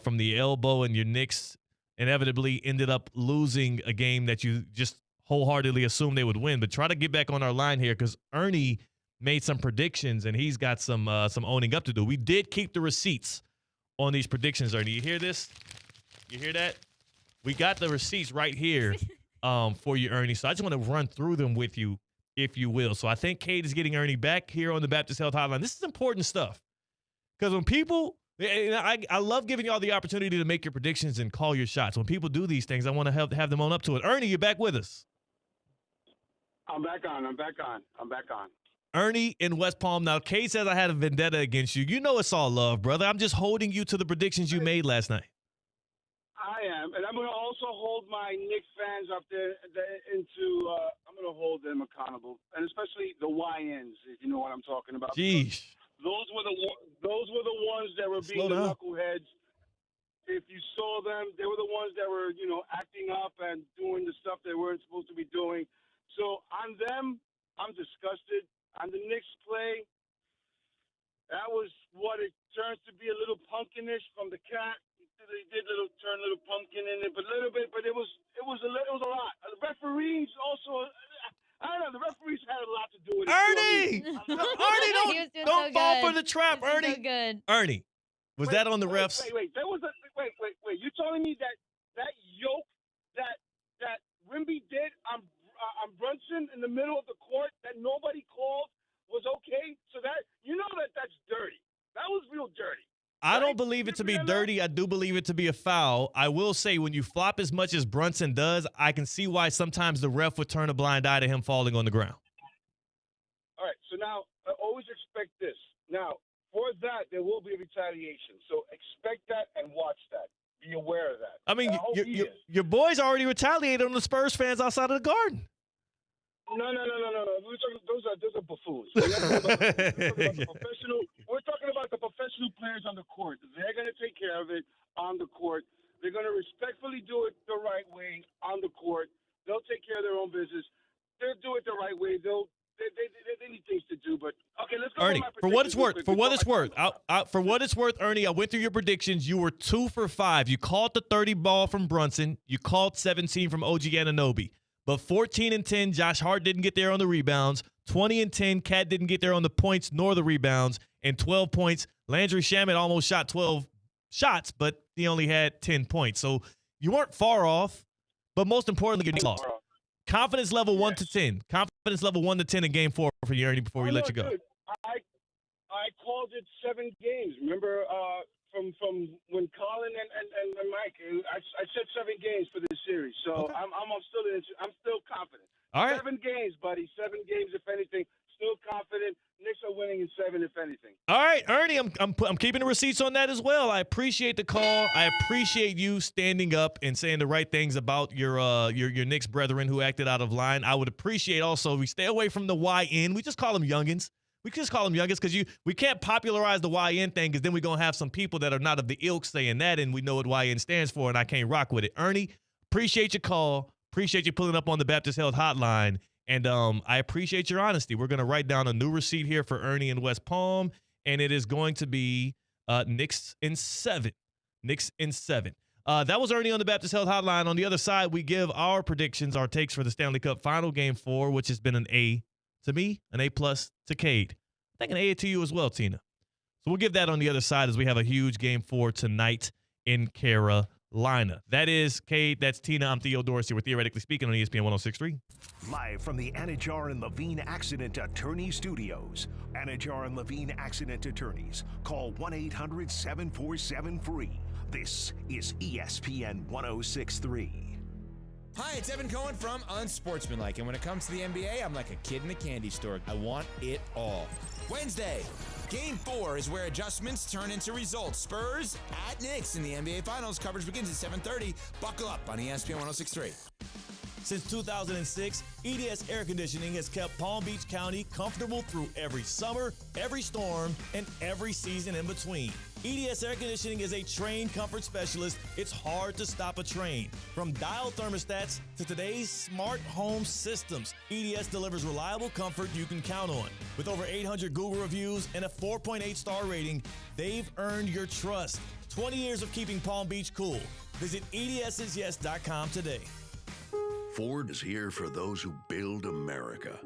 from the elbow, and your Knicks inevitably ended up losing a game that you just wholeheartedly assumed they would win. But try to get back on our line here, because Ernie made some predictions and he's got some owning up to do. We did keep the receipts on these predictions, Ernie. You hear this? You hear that? We got the receipts right here for you, Ernie. So I just want to run through them with you, if you will. So I think Kate is getting Ernie back here on the Baptist Health Hotline. This is important stuff, because when people – I love giving you all the opportunity to make your predictions and call your shots. When people do these things, I want to have them own up to it. Ernie, you're back with us. I'm back on. Ernie in West Palm. Now, Kate says I had a vendetta against you. You know it's all love, brother. I'm just holding you to the predictions you made last night. I am. And I'm going to also hold my Knicks fans up there I'm going to hold them accountable. And especially the YNs, if you know what I'm talking about. Jeez. Those were the ones that were being the knuckleheads. If you saw them, they were the ones that were, acting up and doing the stuff they weren't supposed to be doing. So on them, I'm disgusted. On the Knicks play, that was what it turns to be, a little pumpkinish from the cat. They did turn a little pumpkin in it, but a little bit. But it was a lot. The referees also. I don't know. The referees had a lot to do with it. Ernie! Ernie, don't fall for the trap, Ernie. So good. Ernie, was that on the refs? Wait. Wait. You telling me that yoke that Wimby did on Brunson in the middle of the court that nobody called was okay? So that's dirty. That was real dirty. I don't believe it to be dirty. I do believe it to be a foul. I will say, when you flop as much as Brunson does, I can see why sometimes the ref would turn a blind eye to him falling on the ground. All right, so now I always expect this. Now, for that, there will be retaliation. So expect that and watch that. Be aware of that. I mean, your boys already retaliated on the Spurs fans outside of the Garden. No. Those are buffoons. We're talking about the professional players on the court. They're going to take care of it on the court. They're going to respectfully do it the right way on the court. They'll take care of their own business. They'll do it the right way. They need things to do. But okay, let's go. Ernie, for what it's worth, Ernie, I went through your predictions. You were 2 for 5. You called the 30 ball from Brunson. You called 17 from OG Anunoby. But 14 and 10, Josh Hart didn't get there on the rebounds. 20 and 10, Cat didn't get there on the points nor the rebounds. And 12 points, Landry Shamet almost shot 12 shots, but he only had 10 points. So you weren't far off, but most importantly, you lost. Confidence level 1 to 10. Confidence level 1 to 10 in Game 4 for you, Ernie, before we let you go. Dude, I called it 7 games. Remember from when Colin and Mike, I said 7 games for this series. So okay. I'm still confident. All right. 7 games, buddy. 7 games, if anything. Still confident. Knicks of winning in 7, if anything. All right, Ernie, I'm keeping the receipts on that as well. I appreciate the call. I appreciate you standing up and saying the right things about your Knicks brethren who acted out of line. I would appreciate also we stay away from the YN. We just call them youngins. We just call them youngins because we can't popularize the YN thing because then we're going to have some people that are not of the ilk saying that, and we know what YN stands for, and I can't rock with it. Ernie, appreciate your call. Appreciate you pulling up on the Baptist Health Hotline. And I appreciate your honesty. We're going to write down a new receipt here for Ernie in West Palm, and it is going to be Knicks in 7. Knicks in 7. That was Ernie on the Baptist Health Hotline. On the other side, we give our predictions, our takes for the Stanley Cup Final Game 4, which has been an A to me, an A+ to Cade. I think an A to you as well, Tina. So we'll give that on the other side as we have a huge Game 4 tonight in Carolina. That is Cade. That's Tina. I'm Theo Dorsey. We're Theoretically Speaking on ESPN 106.3. Live from the Anajar and Levine Accident Attorney Studios. Anajar and Levine Accident Attorneys. Call 1-800-747-FREE. This is ESPN 106.3. Hi, it's Evan Cohen from Unsportsmanlike, and when it comes to the NBA, I'm like a kid in a candy store. I want it all. Wednesday, Game 4 is where adjustments turn into results. Spurs at Knicks in the NBA Finals. Coverage begins at 7:30. Buckle up on ESPN 106.3. Since 2006, EDS Air Conditioning has kept Palm Beach County comfortable through every summer, every storm, and every season in between. EDS Air Conditioning is a trained comfort specialist. It's hard to stop a train. From dial thermostats to today's smart home systems, EDS delivers reliable comfort you can count on. With over 800 Google reviews and a 4.8 star rating, they've earned your trust. 20 years of keeping Palm Beach cool. Visit EDSisyes.com today. Ford is here for those who build America.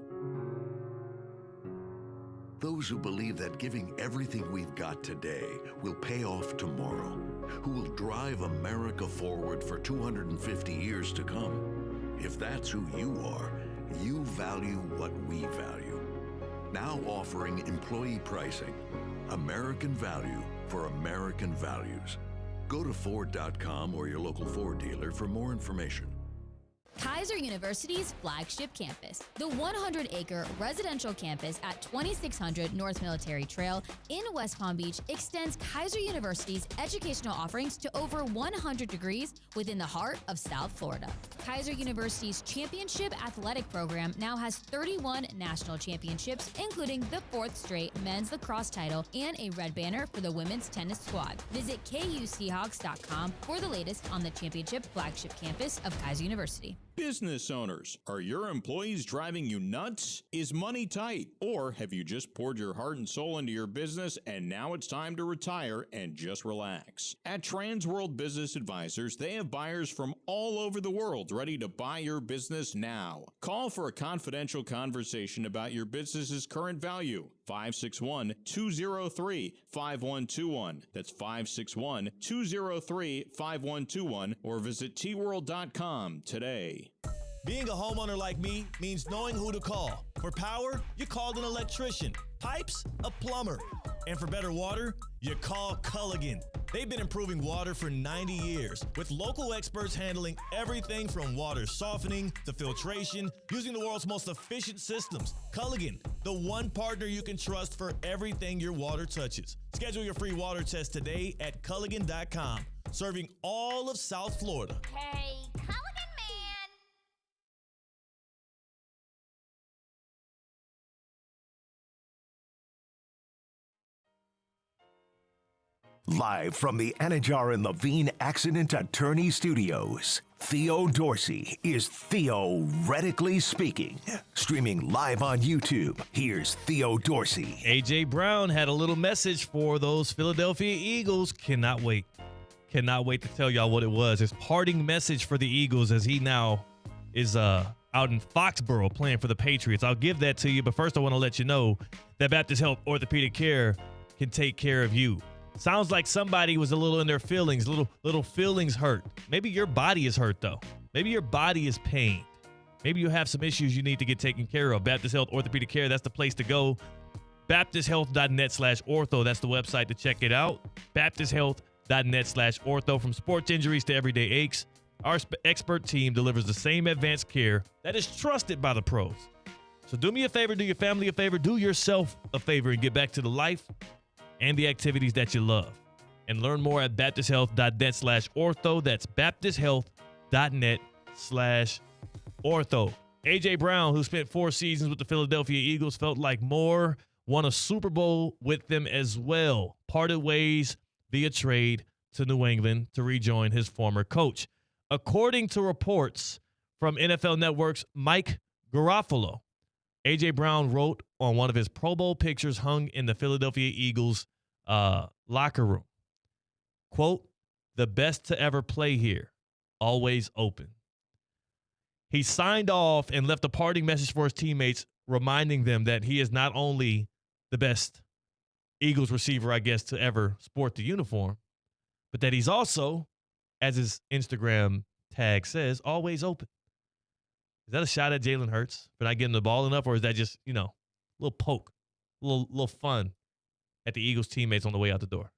Those who believe that giving everything we've got today will pay off tomorrow, who will drive America forward for 250 years to come. If that's who you are, you value what we value. Now offering employee pricing, American value for American values. Go to Ford.com or your local Ford dealer for more information. Kaiser University's flagship campus, the 100-acre residential campus at 2600 North Military Trail in West Palm Beach, extends Kaiser University's educational offerings to over 100 degrees within the heart of South Florida. Kaiser University's championship athletic program now has 31 national championships, including the 4th straight men's lacrosse title and a red banner for the women's tennis squad. Visit KUSeahawks.com for the latest on the championship flagship campus of Kaiser University. Business owners, are your employees driving you nuts? Is money tight? Or have you just poured your heart and soul into your business and now it's time to retire and just relax? At Transworld Business Advisors, they have buyers from all over the world ready to buy your business now. Call for a confidential conversation about your business's current value. 561-203-5121. That's 561-203-5121 or visit tworld.com today. Being a homeowner like me means knowing who to call. For power, you called an electrician. Pipes, a plumber. And for better water, you call Culligan. They've been improving water for 90 years, with local experts handling everything from water softening to filtration, using the world's most efficient systems. Culligan, the one partner you can trust for everything your water touches. Schedule your free water test today at Culligan.com, serving all of South Florida. Hey, Culligan Live from the Anajar and Levine Accident Attorney Studios, Theo Dorsey is Theoretically Speaking. Streaming live on YouTube, here's Theo Dorsey. A.J. Brown had a little message for those Philadelphia Eagles. Cannot wait to tell y'all what it was. His parting message for the Eagles as he now is out in Foxborough playing for the Patriots. I'll give that to you, but first I want to let you know that Baptist Health Orthopedic Care can take care of you. Sounds like somebody was a little in their feelings, little feelings hurt. Maybe your body is hurt, though. Maybe your body is pained. Maybe you have some issues you need to get taken care of. Baptist Health Orthopedic Care, that's the place to go. BaptistHealth.net/ortho, that's the website to check it out. BaptistHealth.net/ortho. From sports injuries to everyday aches, our expert team delivers the same advanced care that is trusted by the pros. So do me a favor, do your family a favor, do yourself a favor, and get back to the life and the activities that you love. And learn more at baptisthealth.net/ortho. That's baptisthealth.net/ortho. A.J. Brown, who spent 4 seasons with the Philadelphia Eagles, felt like more, won a Super Bowl with them as well. Parted ways via trade to New England to rejoin his former coach. According to reports from NFL Network's Mike Garofalo, A.J. Brown wrote on one of his Pro Bowl pictures hung in the Philadelphia Eagles locker room, quote, "The best to ever play here, always open." He signed off and left a parting message for his teammates, reminding them that he is not only the best Eagles receiver, I guess, to ever sport the uniform, but that he's also, as his Instagram tag says, always open. Is that a shot at Jalen Hurts for not getting the ball enough, or is that just, a little poke, a little fun at the Eagles teammates on the way out the door?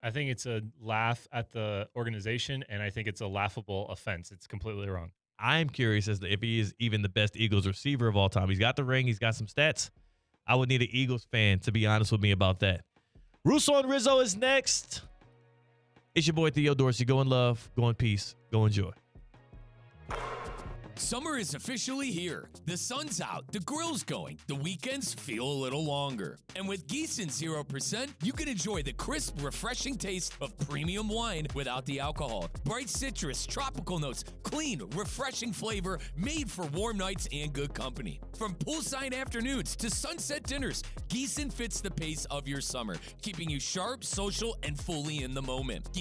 I think it's a laugh at the organization, and I think it's a laughable offense. It's completely wrong. I'm curious as to if he is even the best Eagles receiver of all time. He's got the ring. He's got some stats. I would need an Eagles fan to be honest with me about that. Russo and Rizzo is next. It's your boy Theo Dorsey. Go in love, go in peace, go enjoy. Summer is officially here. The sun's out, the grill's going, the weekends feel a little longer. And with Gießen 0%, you can enjoy the crisp, refreshing taste of premium wine without the alcohol. Bright citrus, tropical notes, clean, refreshing flavor, made for warm nights and good company. From poolside afternoons to sunset dinners, Gießen fits the pace of your summer, keeping you sharp, social, and fully in the moment.